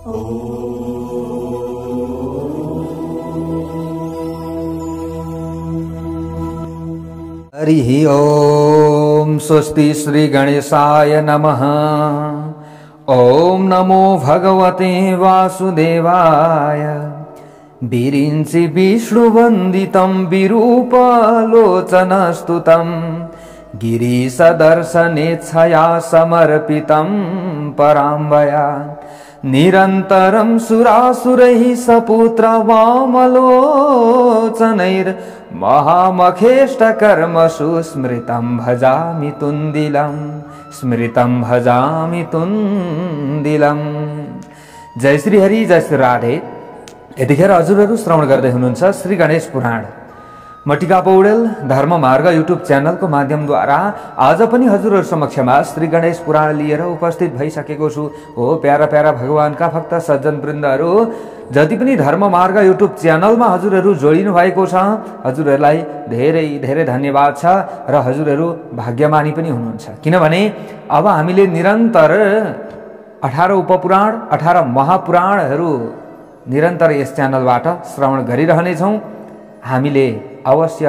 हरिः ओम स्वस्ति श्री गणेशाय नमः। ओम नमो भगवते वासुदेवाय। विरिञ्चि विष्णुवन्दितं विरूपालोचनस्तुतं गिरीशदर्शनेच्छया समर्पितं पराम्बया। निरन्तरं सुरासुरैः सपुत्र वामलोचनैर्महामखेष्टकर्मसु स्मृतं भजामि तुन्दिलं स्मृतं भजामि तुन्दिलं। जय श्री हरि, जय श्री राधे। यतिखेर हजुरहरू श्रवण गर्दै हुनुहुन्छ श्री गणेश पुराण। म टिका पौडेल धर्म मार्ग युट्युब च्यानलको माध्यमद्वारा आज पनि हजुरहरू समक्षमा श्री गणेश पुराण लिएर उपस्थित भइसकेको छु। हो प्यारा प्यारा भगवानका भक्त सज्जन वृन्दहरू, जति पनि धर्म मार्ग युट्युब च्यानलमा हजुरहरू जोडिनु भएको छ, हजुरहरूलाई धेरै धेरै धन्यवाद छ र हजुरहरू भाग्यमानी पनि हुनुहुन्छ। किनभने अब हामीले निरन्तर 18 उपपुराण 18 महापुराणहरू निरन्तर यस च्यानलबाट श्रवण गरिरहनेछौँ। हामीले अवश्य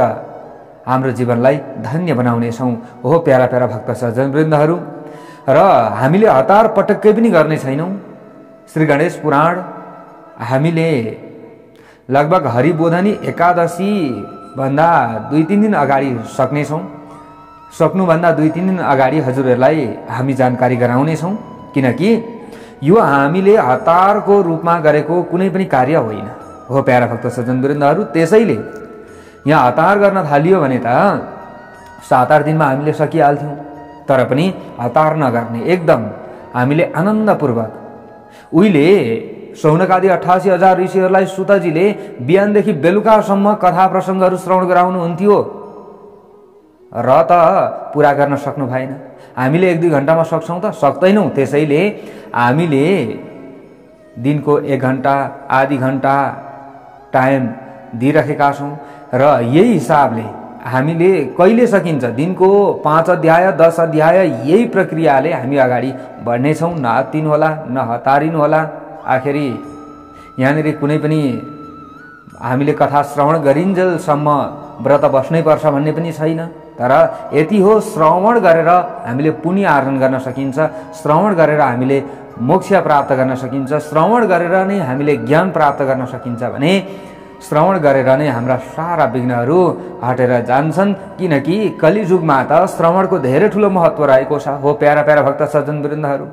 हाम्रो जीवनलाई धन्य बनाउनेछौँ। हो प्यारा प्यारा भक्त सज्जन वृन्दहरू, र हामीले हतार पटक्कै पनि गर्ने छैनौँ। श्री गणेश पुराण हामीले लगभग हरिबोधनी एकादशी भन्दा 2-3 दिन अगाडि सक्नुभन्दा 2-3 दिन अगाडि हजुरहरूलाई हामी जानकारी गराउनेछौँ। किनकि यो हामीले हतारको रूपमा गरेको कुनै पनि कार्य होइन। हो प्यारा भक्त सज्जन वृन्दहरू, त्यसैले यहाँ हतार गर्न थालियो भने त 7-8 दिनमा हामीले सकिहाल्थ्यौँ। तर पनि हतार नगर्ने, एकदम हामीले आनन्दपूर्वक। उहिले सौनकादि 88,000 ऋषिहरूलाई सुतजीले बिहानदेखि बेलुकासम्म कथा प्रसङ्गहरू श्रवण गराउनुहुन्थ्यो र त पुरा गर्न सक्नु भएन। हामीले 1-2 घण्टामा सक्छौँ त? सक्दैनौँ। त्यसैले हामीले दिनको 1 घण्टा आधी घण्टा टाइम दिइरहेका छौँ र यही हिसाबले हामीले कहिले सकिन्छ दिनको 5 अध्याय 10 अध्याय यही प्रक्रियाले हामी अगाडि बढ्नेछौँ। न हत्तिनु होला, न हतारिनु होला। आखिरी यहाँनिर कुनै पनि हामीले कथा श्रवण गरिन्जेलसम्म व्रत बस्नै पर्छ भन्ने पनि छैन। तर यति हो, श्रवण गरेर हामीले पुण्य आर्जन गर्न सकिन्छ, श्रवण गरेर हामीले मोक्ष प्राप्त गर्न सकिन्छ, श्रवण गरेर नै हामीले ज्ञान प्राप्त गर्न सकिन्छ भने श्रवण गरेर नै हाम्रा सारा विघ्नहरू हटेर जान्छन्। किनकि कलिजुगमा त श्रवणको धेरै ठुलो महत्त्व रहेको छ। हो प्यारा प्यारा भक्त सज्जन वृन्दहरू,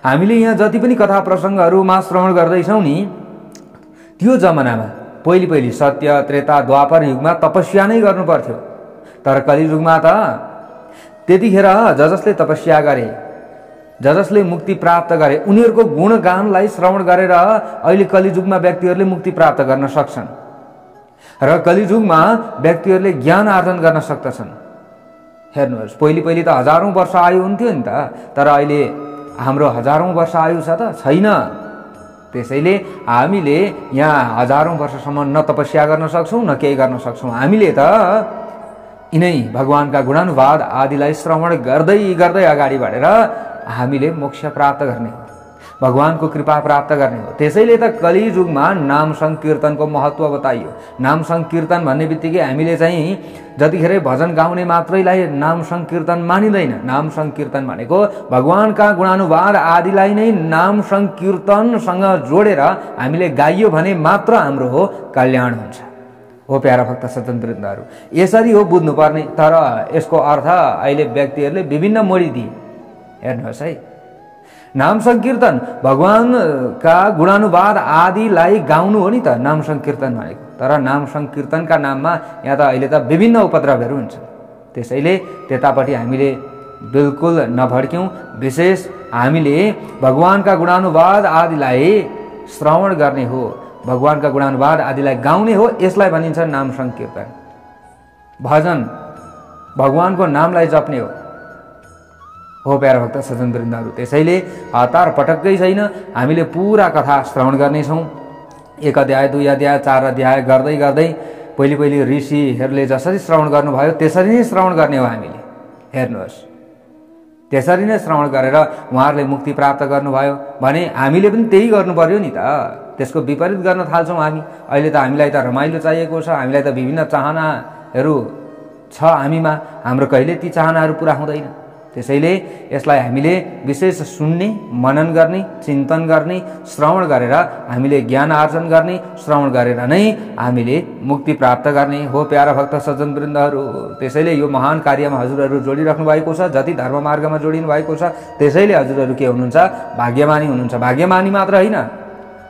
हामीले यहाँ जति पनि कथा प्रसङ्गहरूमा श्रवण गर्दैछौँ नि, त्यो जमानामा पहिले सत्य त्रेता द्वापर युगमा तपस्या नै गर्नु पर्थ्यो। तर कलिजुगमा त त्यतिखेर जसले तपस्या गरे, जसले मुक्ति प्राप्त गरे, उनीहरूको गुणगानलाई श्रवण गरेर अहिले कलिजुगमा व्यक्तिहरूले मुक्ति प्राप्त गर्न सक्छन् र कलिजुगमा व्यक्तिहरूले ज्ञान आर्जन गर्न सक्दछन्। हेर्नुहोस्, पहिले त हजारौं वर्ष आयु हुन्थ्यो नि त, तर अहिले हाम्रो हजारौं वर्ष आयु छ त? छैन। त्यसैले हामीले यहाँ हजारौं वर्षसम्म न तपस्या गर्न सक्छौँ न केही गर्न सक्छौँ। हामीले त यिनै भगवानका गुणानुवाद आदिलाई श्रवण गर्दै गर्दै अगाडि बढेर हामीले मोक्ष प्राप्त गर्ने हो, भगवानको कृपा प्राप्त गर्ने हो। त्यसैले त कलियुगमा नाम संकीर्तनको महत्त्व बताइयो। नाम संकीर्तन भन्ने बित्तिकै हामीले चाहिँ जतिखेर भजन गाउने मात्रैलाई नाम संकीर्तन मानिँदैन। नाम संकीर्तन भनेको भगवानका गुणानुवाद आदिलाई नै नाम संकीर्तनसँग जोडेर हामीले गाइयो भने मात्र हाम्रो हो कल्याण हुन्छ। हो प्यारा भक्त सज्जन वृन्दहरू, यसरी हो बुझ्नुपर्ने। तर यसको अर्थ अहिले व्यक्तिहरूले विभिन्न मोडिदिए। हेर्नुहोस् है, नाम संकीर्तन भगवानका गुणानुवाद आदिलाई गाउनु हो नि त नाम संकीर्तन भनेको। तर नाम संकीर्तनका नाममा यहाँ त अहिले त विभिन्न उपद्रवहरू हुन्छन्। त्यसैले त्यतापट्टि हामीले बिल्कुल नभड्क्यौँ। विशेष हामीले भगवानका गुणानुवाद आदिलाई श्रवण गर्ने हो, भगवानका गुणानुवाद आदिलाई गाउने हो। यसलाई भनिन्छ नाम संकीर्तन। भजन भगवानको नामलाई जप्ने हो। हो प्यारा भक्त सज्जन वृन्दहरू, त्यसैले हतार पटक्कै छैन। हामीले पुरा कथा श्रवण गर्नेछौँ। 1 अध्याय 2 अध्याय 4 अध्याय गर्दै गर्दै पहिले ऋषिहरूले जसरी श्रवण गर्नुभयो त्यसरी नै श्रवण गर्ने हो हामीले। हेर्नुहोस्, त्यसरी नै श्रवण गरेर उहाँहरूले मुक्ति प्राप्त गर्नुभयो भने हामीले पनि त्यही गर्नु पर्यो नि त। त्यसको विपरीत गर्न थाल्छौँ हामी। अहिले त हामीलाई त रमाइलो चाहिएको छ, हामीलाई त विभिन्न चाहनाहरू छ हामीमा, हाम्रो कहिले ती चाहनाहरू पुरा हुँदैन। त्यसैले यसलाई हामीले विशेष सुन्ने, मनन गर्ने, चिन्तन गर्ने, श्रवण गरेर हामीले ज्ञान आर्जन गर्ने, श्रवण गरेर नै हामीले मुक्ति प्राप्त गर्ने हो प्यारा भक्त सज्जनवृन्दहरू। त्यसैले यो महान कार्यमा हजुरहरू जोडिराख्नु भएको छ, जति धर्म मार्गमा जोडिनु भएको छ त्यसैले हजुरहरू के हुनुहुन्छ, भाग्यमानी हुनुहुन्छ। भाग्यमानी मात्र होइन,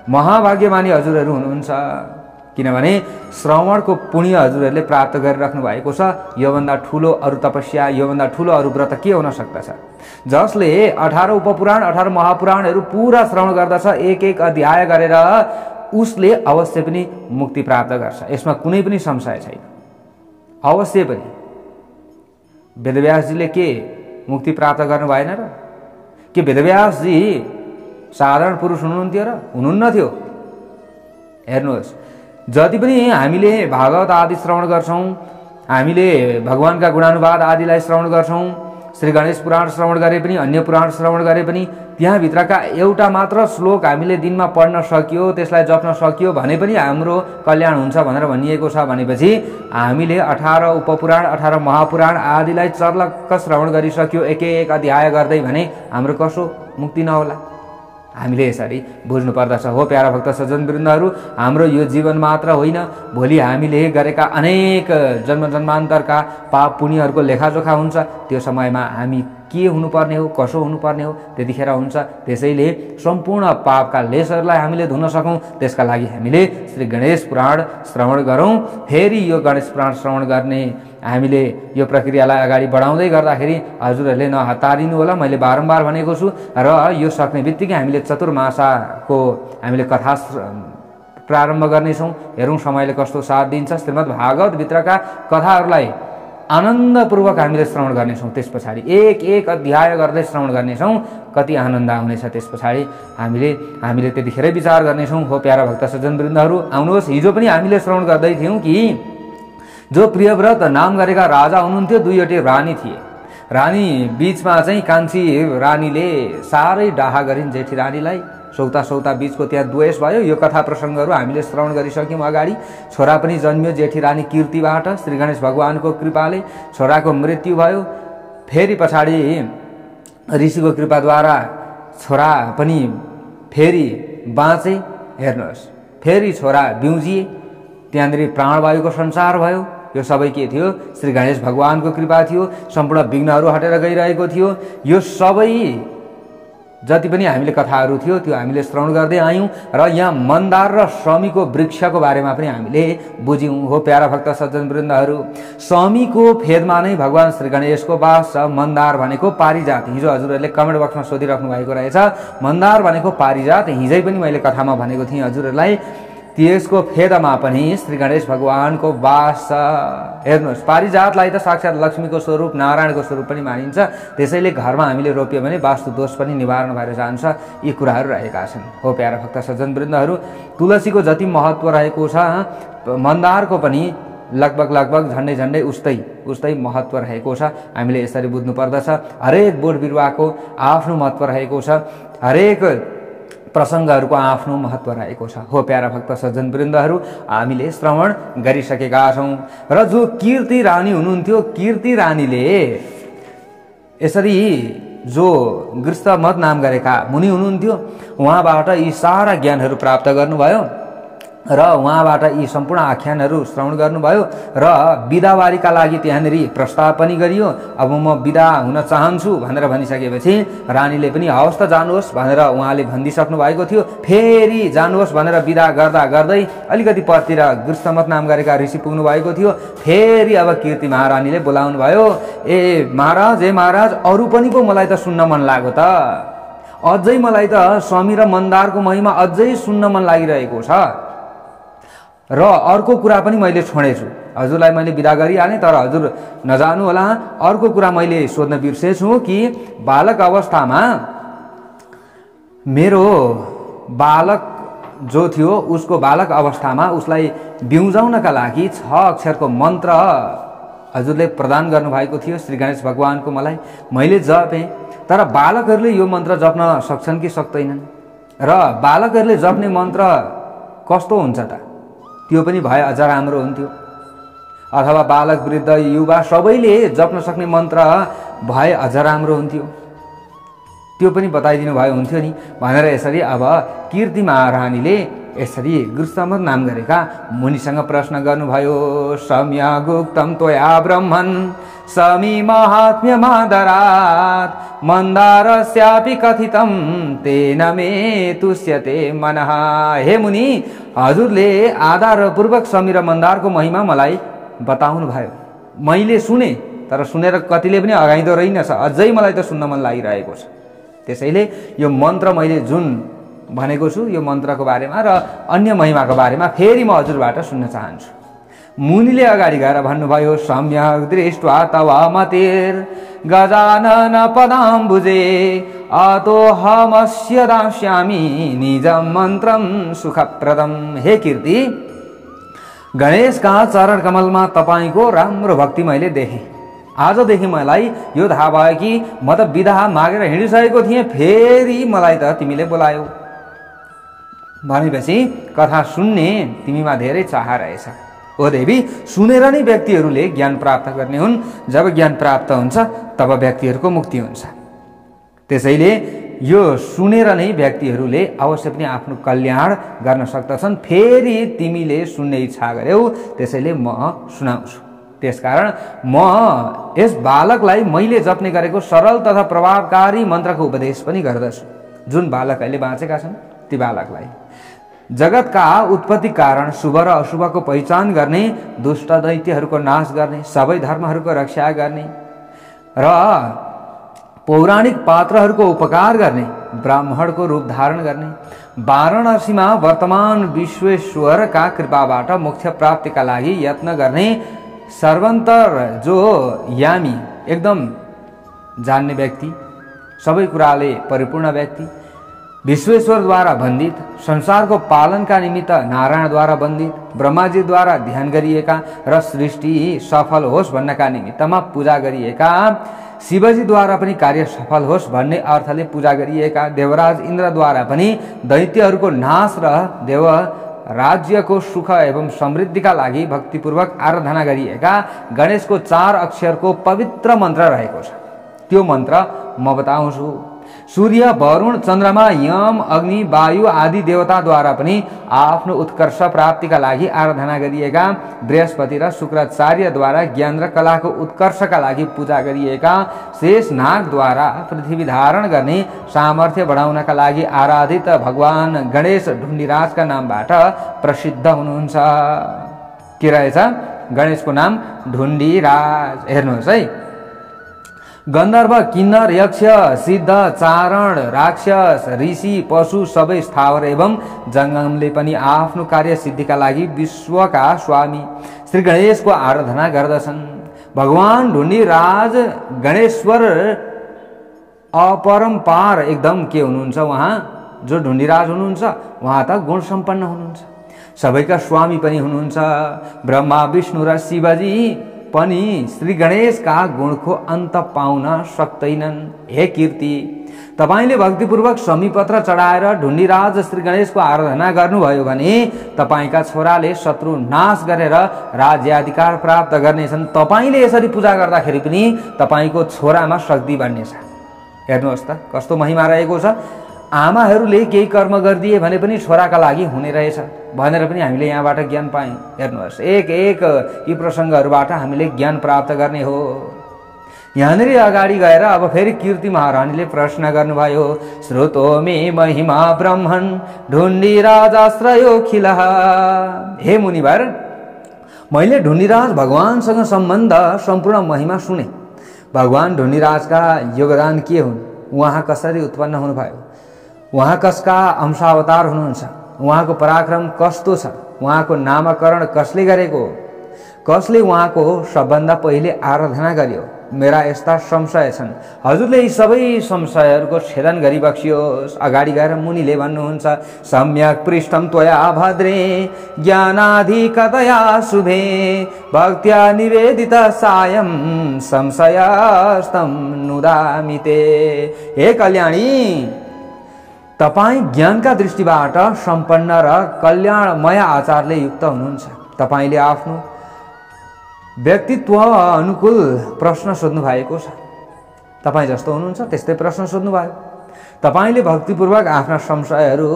महाभाग्यमानी हजुरहरू हुनुहुन्छ, किनभने श्रवणको पुण्य हजुरहरूले प्राप्त गरिराख्नु भएको छ। योभन्दा ठुलो अरू तपस्या, योभन्दा ठुलो अरू व्रत के हुन सक्दछ। जसले 18 उपपुराण 18 महापुराणहरू पुरा श्रवण गर्दछ, एक एक अध्याय गरेर, उसले अवश्य पनि मुक्ति प्राप्त गर्छ। यसमा कुनै पनि संशय छैन, अवश्य पनि। वेदव्यासजीले के मुक्ति प्राप्त गर्नु भएन र? के वेदव्यासजी साधारण पुरुष हुनुहुन्थ्यो र? हुनुहुन्न थियो। हेर्नुहोस्, जति पनि हामीले भागवत आदि श्रवण गर्छौँ, हामीले भगवानका गुणानुवाद आदिलाई श्रवण गर्छौँ, श्री गणेश पुराण श्रवण गरे पनि, अन्य पुराण श्रवण गरे पनि, त्यहाँभित्रका एउटा मात्र श्लोक हामीले दिनमा पढ्न सकियो, त्यसलाई जप्न सकियो भने पनि हाम्रो कल्याण हुन्छ भनेर भनिएको छ। भनेपछि हामीले 18 उपपुराण 18 महापुराण आदिलाई चर्लक्क श्रवण गरिसक्यो एक एक अध्याय गर्दै भने हाम्रो कसो मुक्ति नहोला? हामीले यसरी बुझ्नु पर्दछ। हो प्यारा भक्त सज्जनवृन्दहरू, हाम्रो यो जीवन मात्र होइन, भोलि हामीले गरेका अनेक जन्म जन्मान्तरका पाप पुण्यहरूको लेखाजोखा हुन्छ। त्यो समयमा हामी के हुनुपर्ने हो, कसो हुनुपर्ने हो, त्यतिखेर हुन्छ। त्यसैले सम्पूर्ण पापका लेसहरूलाई हामीले धुन सकौँ, त्यसका लागि हामीले श्री गणेश पुराण श्रवण गरौँ। फेरि यो गणेश पुराण श्रवण गर्ने हामीले यो प्रक्रियालाई अगाडि बढाउँदै गर्दाखेरि हजुरहरूले नहतारिनु होला। मैले बारम्बार भनेको छु। र यो सक्ने बित्तिकै हामीले चतुर्मासाको हामीले कथा प्रारम्भ गर्नेछौँ। हेरौँ समयले कस्तो साथ दिन्छ। श्रीमद् भागवतभित्रका कथाहरूलाई आनन्दपूर्वक हामीले श्रवण गर्नेछौँ। त्यस पछाडि एक एक अध्याय गर्दै श्रवण गर्नेछौँ। कति आनन्द आउनेछ त्यस पछाडि हामीले त्यतिखेरै विचार गर्नेछौँ। हो प्यारा भक्त सज्जनवृन्दहरू, आउनुहोस्। हिजो पनि हामीले श्रवण गर्दै थियौँ कि जो प्रियव्रत नाम गरेका राजा हुनुहुन्थ्यो, दुईवटै रानी थिए। रानी बीचमा चाहिँ कान्छी रानीले साह्रै डाहा गरिन् जेठी रानीलाई। सौता बीचको त्यहाँ द्वेष भयो। यो कथा प्रसङ्गहरू हामीले श्रवण गरिसक्यौँ अगाडि। छोरा पनि जन्मियो जेठी रानी कीर्तिबाट, श्री गणेश भगवानको कृपाले छोराको मृत्यु भयो। फेरि पछाडि ऋषिको कृपाद्वारा छोरा पनि फेरि बाँचे। हेर्नुहोस्, फेरि छोरा बिउजिए, त्यहाँनिर प्राणवायुको संसार भयो। यो सबै के थियो? श्री गणेश भगवानको कृपा थियो। सम्पूर्ण विघ्नहरू हटेर गइरहेको थियो। यो सबै जति पनि हामीले कथाहरू थियो त्यो हामीले श्रवण गर्दै आयौँ। र यहाँ मन्दार र शमीको वृक्षको बारेमा पनि हामीले बुझ्यौँ। हो प्यारा भक्त सज्जनवृन्दहरू, शमीको फेदमा नै भगवान श्री गणेशको वास छ। मन्दार भनेको पारिजात। हिजो हजुरहरूले कमेन्ट बक्समा सोधिराख्नु भएको रहेछ, मन्दार भनेको पारिजात। हिजै पनि मैले कथामा भनेको थिएँ हजुरहरूलाई। त्यसको फेदमा पनि श्री गणेश भगवानको वास छ। हेर्नुहोस्, पारिजातलाई त साक्षात् लक्ष्मीको स्वरूप, नारायणको स्वरूप पनि मानिन्छ। त्यसैले घरमा हामीले रोप्यो भने वास्तु दोष पनि निवारण भएर जान्छ। यी कुराहरू रहेका छन्। हो प्यारा भक्त सज्जनवृन्दहरू, तुलसीको जति महत्त्व रहेको छ, मन्दारको पनि लगभग झन्डै उस्तै महत्त्व रहेको छ। हामीले यसरी बुझ्नु पर्दछ। हरेक बोट बिरुवाको आफ्नो महत्त्व रहेको छ। हरेक प्रसङ्गहरूको आफ्नो महत्त्व रहेको छ। हो प्यारा भक्त सज्जनवृन्दहरू, हामीले श्रवण गरिसकेका छौँ। र जो कीर्ति रानी हुनुहुन्थ्यो, कीर्ति रानीले यसरी जो गृहस्थमत नाम गरेका मुनि हुनुहुन्थ्यो, उहाँबाट यी सारा ज्ञानहरू प्राप्त गर्नुभयो र उहाँबाट यी सम्पूर्ण आख्यानहरू श्रवण गर्नुभयो। र बिदावारीका लागि त्यहाँनिर प्रस्ताव पनि गरियो। अब म बिदा हुन चाहन्छु भनेर भनिसकेपछि रानीले पनि हवस् त जानुहोस् भनेर उहाँले भनिदिइसक्नु भएको थियो। फेरि जानुहोस् भनेर बिदा गर्दै अलिकति परतिर गृहस्थमत नाम गरेका ऋषि पुग्नु भएको थियो। फेरि अब कीर्ति महारानीले बोलाउनु भयो। ए महाराज, अरू पनि पो मलाई त सुन्न मन लाग्यो त। अझै मलाई त शमी र मन्दारको महिमा अझै सुन्न मन लागिरहेको छ। र अर्को कुरा पनि मैले छोडेछु। हजुरलाई मैले बिदा गरिहालेँ, तर हजुर नजानु होला। अर्को कुरा मैले सोध्न बिर्सेछु कि बालक अवस्थामा मेरो बालक जो थियो, उसको बालक अवस्थामा उसलाई बिउजाउनका लागि 6 अक्षरको मन्त्र हजुरले प्रदान गर्नुभएको थियो श्री गणेश भगवानको मलाई, मैले जपेँ। तर बालकहरूले यो मन्त्र जप्न सक्छन् कि सक्दैनन्? र बालकहरूले जप्ने मन्त्र कस्तो हुन्छ त? त्यो पनि भए अझ राम्रो हुन्थ्यो। अथवा बालक वृद्ध युवा सबैले जप्न सक्ने मन्त्र भए अझ राम्रो हुन्थ्यो। त्यो पनि बताइदिनु भए हुन्थ्यो नि भनेर यसरी अब कीर्ति महारानीले यसरी गुरुसम्मत नाम गरेका मुनिसँग प्रश्न गर्नुभयो। सम्यगुक्तं त्वया ब्रह्मन् समी महात्म्यमादरात् मन्दारस्यापि कथितं तेन मे तुष्यते मनः। हे मुनि, हजुरले आदरपूर्वक समी र मन्दारको महिमा मलाई बताउनु भयो। मैले सुने, तर सुनेर कतिले पनि अगाइदो रहेनछ, अझै मलाई त सुन्न मन लागिरहेको छ। त्यसैले यो मन्त्र मैले जुन भनेको छु यो मन्त्रको बारेमा र अन्य महिमाको बारेमा फेरि म हजुरबाट सुन्न चाहन्छु। मुनिले अगाडि गएर भन्नुभयो। सम्यक दृष्ट्वा तव मतिर् गजानन पदाम्बुजे अतोऽहमस्य दास्यामि निजं मन्त्रं सुखप्रदं। हे कीर्ति, गणेशका चरण कमलमा तपाईँको राम्रो भक्ति मैले देखेँ। आजदेखि मलाई यो थाहा भयो कि म त बिदा मागेर हिँडिसकेको थिएँ, फेरि मलाई त तिमीले बोलायौ भनेपछि कथा सुन्ने तिमीमा धेरै चाह रहेछ। ओ देवी, सुनेर नै व्यक्तिहरूले ज्ञान प्राप्त गर्ने हुन्। जब ज्ञान प्राप्त हुन्छ तब व्यक्तिहरूको मुक्ति हुन्छ। त्यसैले यो सुनेर नै व्यक्तिहरूले अवश्य पनि आफ्नो कल्याण गर्न सक्दछन्। फेरि तिमीले सुन्ने इच्छा गर्यौ, त्यसैले म सुनाउँछु। त्यसकारण म यस बालकलाई मैले जप्ने गरेको सरल तथा प्रभावकारी मन्त्रको उपदेश पनि गर्दछु। जुन बालक अहिले बाँचेका छन् ती बालकलाई जगतका उत्पत्ति कारण शुभ र अशुभको पहिचान गर्ने, दुष्ट दैत्यहरूको नाश गर्ने, सबै धर्महरूको रक्षा गर्ने र पौराणिक पात्रहरूको उपकार गर्ने, ब्राह्मणको रूप धारण गर्ने, वाराणसीमा वर्तमान विश्वेश्वरका कृपाबाट मोक्ष प्राप्तिका लागि यत्न गर्ने, सर्वन्तर जो यामी एकदम जान्ने व्यक्ति, सबै कुराले परिपूर्ण व्यक्ति, विश्वेश्वरद्वारा वन्दित, संसारको पालनका निमित्त नारायणद्वारा वन्दित, ब्रह्माजीद्वारा ध्यान गरिएका र सृष्टि सफल होस् भन्नका निमित्तमा पूजा गरिएका, शिवजीद्वारा पनि कार्य सफल होस् भन्ने अर्थले पूजा गरिएका, देवराज इन्द्रद्वारा पनि दैत्यहरूको नाश र देव राज्यको सुख एवं समृद्धिका लागि भक्तिपूर्वक आराधना गरिएका गणेशको 4 अक्षरको पवित्र मन्त्र रहेको छ। त्यो मन्त्र म बताउँछु। सूर्य, वरुण, चन्द्रमा, यम, अग्नि, वायु आदि देवताद्वारा पनि आफ्नो उत्कर्ष प्राप्तिका लागि आराधना गरिएका, बृहस्पति र शुक्राचार्यद्वारा ज्ञान र कलाको उत्कर्षका लागि पूजा गरिएका, शेषनागद्वारा पृथ्वी धारण गर्ने सामर्थ्य बढाउनका लागि आराधित भगवान गणेश ढुण्डिराजका नामबाट प्रसिद्ध हुनुहुन्छ। के रहेछ? गणेशको नाम ढुण्डिराज। हेर्नुहोस् है, गन्धर्व, किन्नर, यक्ष, सिद्ध, चारण, राक्षस, ऋषि, पशु सबै स्थावर एवं जङ्गमले पनि आफ्नो कार्य सिद्धिका लागि विश्वका स्वामी श्री गणेशको आराधना गर्दछन्। भगवान ढुण्डिराज गणेश्वर अपरम्पार एकदम के हुनुहुन्छ? उहाँ जो ढुण्डिराज हुनुहुन्छ उहाँ त गुण सम्पन्न हुनुहुन्छ, सबैका स्वामी पनि हुनुहुन्छ। ब्रह्मा, विष्णु र शिवजी पनि श्री गणेशका गुणको अन्त पाउन सक्दैनन्। हे कीर्ति, तपाईले भक्तिपूर्वक समीपत्र चढाएर ढुण्डिराज श्री गणेशको आराधना गर्नुभयो भने तपाईका छोराले शत्रु नाश गरेर राज्याधिकार प्राप्त गर्नेछन्। तपाईले यसरी पूजा गर्दाखेरि पनि तपाईको छोरामा शक्ति बढ्नेछ। हेर्नुहोस् त कस्तो महिमा रहेको छ। आमाहरूले केही कर्म गरिदिए भने पनि छोराका लागि हुने रहेछ भनेर पनि हामीले यहाँबाट ज्ञान पायौँ। हेर्नुहोस्, एक एक यी प्रसङ्गहरूबाट हामीले ज्ञान प्राप्त गर्ने हो। यहाँनिर अगाडि गएर अब फेरि कीर्ति महारानीले प्रश्न गर्नुभयो। श्रुतो मे महिमा ब्रह्मन् ढुण्डिराजाश्रयो खिलः। हे मुनिवर, मैले ढुण्डिराज भगवानसँग सम्बन्ध सम्पूर्ण महिमा सुने। भगवान ढुण्डिराजका योगदान के हुन्? उहाँ कसरी उत्पन्न हुनुभयो? उहाँ कसका अंशावतार हुनुहुन्छ? उहाँको पराक्रम कस्तो छ? उहाँको नामकरण कसले गरेको? कसले उहाँको सबभन्दा पहिले आराधना गर्यो? मेरा यस्ता संशय छन्। हजुरले यी सबै संशयहरूको छेदन गरिबक्सियोस्। अगाडि गएर मुनिले भन्नुहुन्छ, सम्यक पृष्ठम त्वया भद्रे ज्ञानाधिकतया शुभे भक्त्या निवेदित सायं संशयस्तम नुदामिते। हे कल्याणी, तपाई ज्ञानका दृष्टिबाट सम्पन्न र कल्याणमय आचारले युक्त हुनुहुन्छ। तपाईले आफ्नो व्यक्तित्व अनुकूल प्रश्न सोध्नु भएको छ। तपाई जस्तो हुनुहुन्छ त्यस्तै प्रश्न सोध्नु भयो। तपाईले भक्तिपूर्वक आफ्ना संशयहरू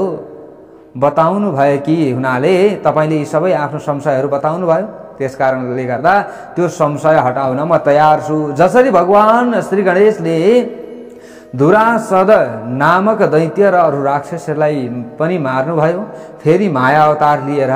बताउनु भएकी हुनाले तपाईले यी सबै आफ्नो संशयहरू बताउनु भयो। त्यसकारणले गर्दा त्यो संशय हटाउन म तयार छु। जसरी भगवान श्री गणेशले दुरासद नामक दैत्य र अरू राक्षसहरूलाई पनि मार्नुभयो, फेरि माया अवतार लिएर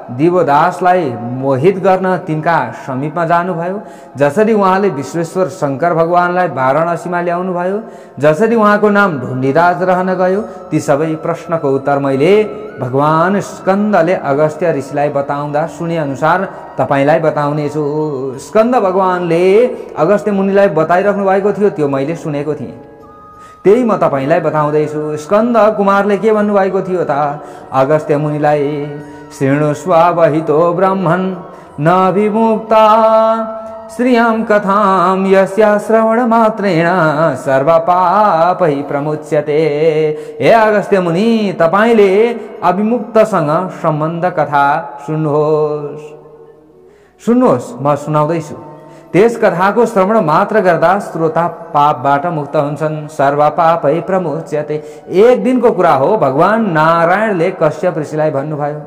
दिवदासलाई मोहित गर्न तिनका समीपमा जानुभयो, जसरी उहाँले विश्वेश्वर शंकर भगवानलाई वाराणसीमा ल्याउनु भयो, जसरी उहाँको नाम ढुण्डिराज रहन गयो, ती सबै प्रश्नको उत्तर मैले भगवान स्कन्दले अगस्त्य ऋषिलाई बताउँदा सुने अनुसार तपाईलाई बताउनेछु। स्कन्द भगवानले अगस्त्य मुनिलाई बताइराख्नु भएको थियो, त्यो मैले सुनेको थिएँ, त्यही म तपाईलाई बताउँदैछु। स्कन्द कुमारले के भन्नुभएको थियो त? अगस्त्य मुनिलाई, शृणुष्वावहितो ब्रह्मन् न विमुक्ता श्रियं कथां यस्या श्रवण मात्रेण सर्व पापै प्रमुच्यते। हे अगस्त्य मुनि, तपाईले अविमुक्तसँग सम्बन्ध कथा सुन्नुहोस्। सुन्नुहोस्, म सुनाउँदैछु। त्यस कथाको श्रवण मात्र गर्दा श्रोता पापबाट मुक्त हुन्छन्। सर्व पापै प्रमुच्यते। एक दिनको कुरा हो, भगवान नारायणले कश्यप ऋषिलाई भन्नुभयो,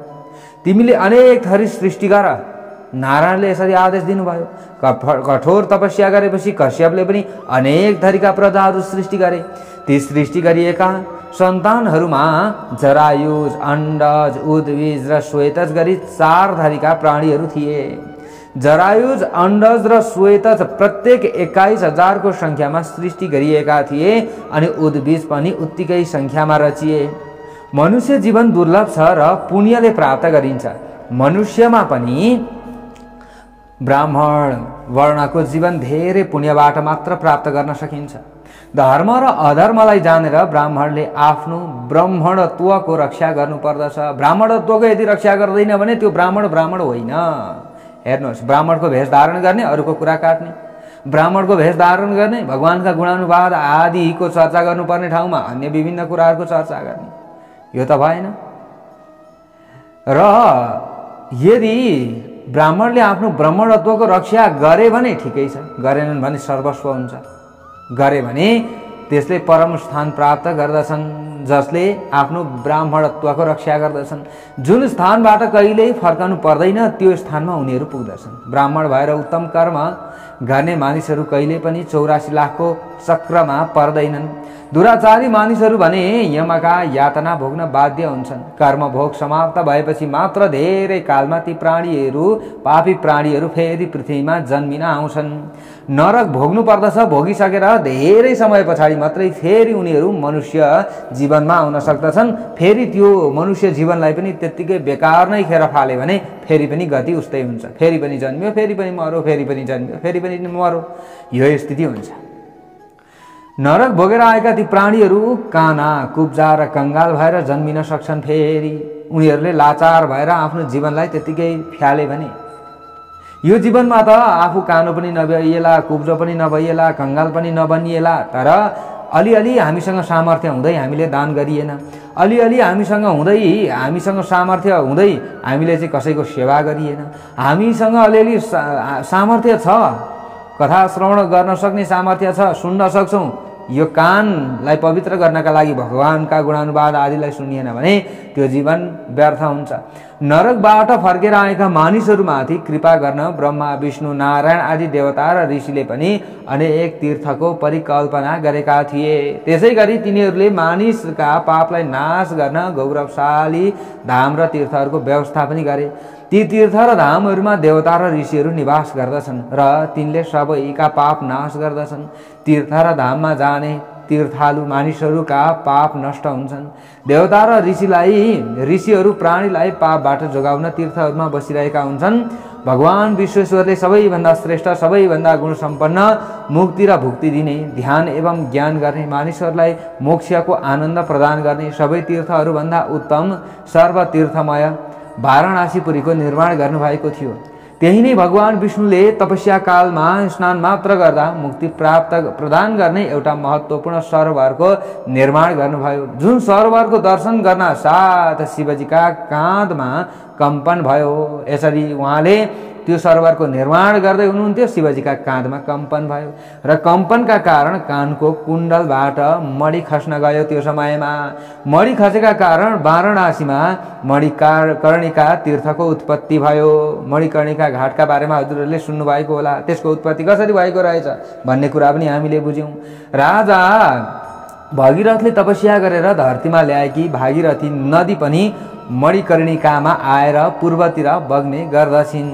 तिमीले अनेक थरी सृष्टि गर। नारायणले यसरी आदेश दिनुभयो। कठोर तपस्या गरेपछि कश्यपले पनि अनेक थरीका प्रजाहरू सृष्टि गरे। ती सृष्टि गरिएका सन्तानहरूमा जरायुज, अण्डज, उद्भिज र श्वेतज गरी 4 थरीका प्राणीहरू थिए। जरायुज, अण्डज र श्वेतज प्रत्येक 21,000 को संख्यामा सृष्टि गरिएका थिए अनि उद्भिज पनि उत्तिकै संख्यामा रचिए। मनुष्य जीवन दुर्लभ छ र पुण्यले प्राप्त गरिन्छ। मनुष्यमा पनि ब्राह्मण वर्णको जीवन धेरै पुण्यबाट मात्र प्राप्त गर्न सकिन्छ। धर्म र अधर्मलाई जानेर ब्राह्मणले आफ्नो ब्राह्मणत्वको रक्षा गर्नुपर्दछ। ब्राह्मणत्वको यदि रक्षा गर्दैन भने त्यो ब्राह्मण होइन। हेर्नुहोस्, ब्राह्मणको भेष धारण गर्ने, अरूको कुरा काट्ने, ब्राह्मणको भेष धारण गर्ने, भगवानका गुणानुवाद आदिको चर्चा गर्नुपर्ने ठाउँमा अन्य विभिन्न कुराहरूको चर्चा गर्ने, यो त भएन। र यदि ब्राह्मणले आफ्नो ब्राह्मणत्वको रक्षा गरे भने ठिकै छ, गरेनन् भने सर्वस्व हुन्छ। गरे भने त्यसले परम स्थान प्राप्त गर्दछन्, जसले आफ्नो ब्राह्मणत्वको रक्षा गर्दछन्। जुन स्थानबाट कहिल्यै फर्कनु पर्दैन त्यो स्थानमा उनीहरू पुग्दछन्। ब्राह्मण भएर उत्तम कर्म गर्ने मानिसहरू कहिले पनि 84 लाखको चक्रमा पर्दैनन्। दुराचारी मानिसहरू भने यमका यातना भोग्न बाध्य हुन्छन्। कर्म भोग समाप्त भएपछि मात्र धेरै कालमा ती प्राणीहरू, पापी प्राणीहरू फेरि पृथ्वीमा जन्मिन आउँछन्। नरक भोग्नु पर्दछ, भोगिसकेर धेरै समय पछाडि मात्रै फेरि उनीहरू मनुष्य जीवनमा आउन सक्दछन्। फेरि त्यो मनुष्य जीवनलाई पनि त्यत्तिकै बेकार नै खेर फाले भने फेरि पनि गति उस्तै हुन्छ। फेरि पनि जन्मियो, फेरि पनि मर्यो, फेरि पनि जन्मियो, फेरि पनि मर्यो, यो स्थिति हुन्छ। नरक भोगेर आएका ती प्राणीहरू काना, कुब्जा र कंगाल भएर जन्मिन सक्छन्। फेरि उनीहरूले लाचार भएर आफ्नो जीवनलाई त्यत्तिकै फ्याले भने यो जीवनमा त आफू कानो पनि नभइएला, कुब्जो पनि नभइएला, कंगाल पनि नबनिएला, तर अलिअलि हामीसँग सामर्थ्य हुँदै हामीले दान गरिएन। अलिअलि हामीसँग सामर्थ्य हुँदै हामीले चाहिँ कसैको सेवा गरिएन। हामीसँग अलिअलि सामर्थ्य छ, कथा श्रवण गर्न सक्ने सामर्थ्य छ, सुन्न सक्छौं, यो कानलाई पवित्र गर्नका लागि भगवानका गुणानुवाद आदिलाई सुनिएन भने त्यो जीवन व्यर्थ हुन्छ। नरकबाट फर्केर आएका मानिसहरूमाथि कृपा गर्न ब्रह्मा, विष्णु, नारायण आदि देवता र ऋषिले पनि अनेक तीर्थको परिकल्पना गरेका थिए। त्यसैगरी तिनीहरूले मानिसका पापलाई नाश गर्न गौरवशाली धाम र तीर्थहरूको व्यवस्था पनि गरे। ती तीर्थ र धामहरूमा देवता र ऋषिहरू निवास गर्दछन् र तिनले सबैका पाप नाश गर्दछन्। तीर्थ र धाममा जाने तीर्थालु मानिसहरूका पाप नष्ट हुन्छन्। देवता र ऋषिहरू प्राणीलाई पापबाट जोगाउन तीर्थहरूमा बसिरहेका हुन्छन्। भगवान विश्वेश्वरले सबैभन्दा श्रेष्ठ सबैभन्दा गुण सम्पन्न मुक्ति र भुक्ति दिने ध्यान एवं ज्ञान गर्ने मानिसहरूलाई मोक्षको आनन्द प्रदान गर्ने सबै तीर्थहरूभन्दा उत्तम सर्वतीर्थमय वाराणसीपुरीको निर्माण गर्नुभएको थियो। त्यही नै भगवान विष्णुले तपस्या कालमा स्नान मात्र गर्दा मुक्ति प्राप्त प्रदान गर्ने एउटा महत्त्वपूर्ण सरोवरको निर्माण गर्नुभयो, जुन सरोवरको दर्शन गर्न साथ शिवजीका काँधमा कम्पन भयो। यसरी उहाँले त्यो सरोवरको निर्माण गर्दै हुनुहुन्थ्यो, शिवजीका काँधमा कम्पन भयो र कम्पनका कारण कानको कुण्डलबाट मणि खस्न गयो। त्यो समयमा मणि खसेका कारण वाराणसीमा मणिकर्णिका तीर्थको उत्पत्ति भयो। मणिकर्णिका घाटका बारेमा हजुरहरूले सुन्नुभएको होला, त्यसको उत्पत्ति कसरी भएको रहेछ भन्ने कुरा पनि हामीले बुझ्यौँ। राजा भगीरथले तपस्या गरेर धरतीमा ल्याएकी भागीरथी नदी पनि मणिकर्णिकामा आएर पूर्वतिर बग्ने गर्दछिन्।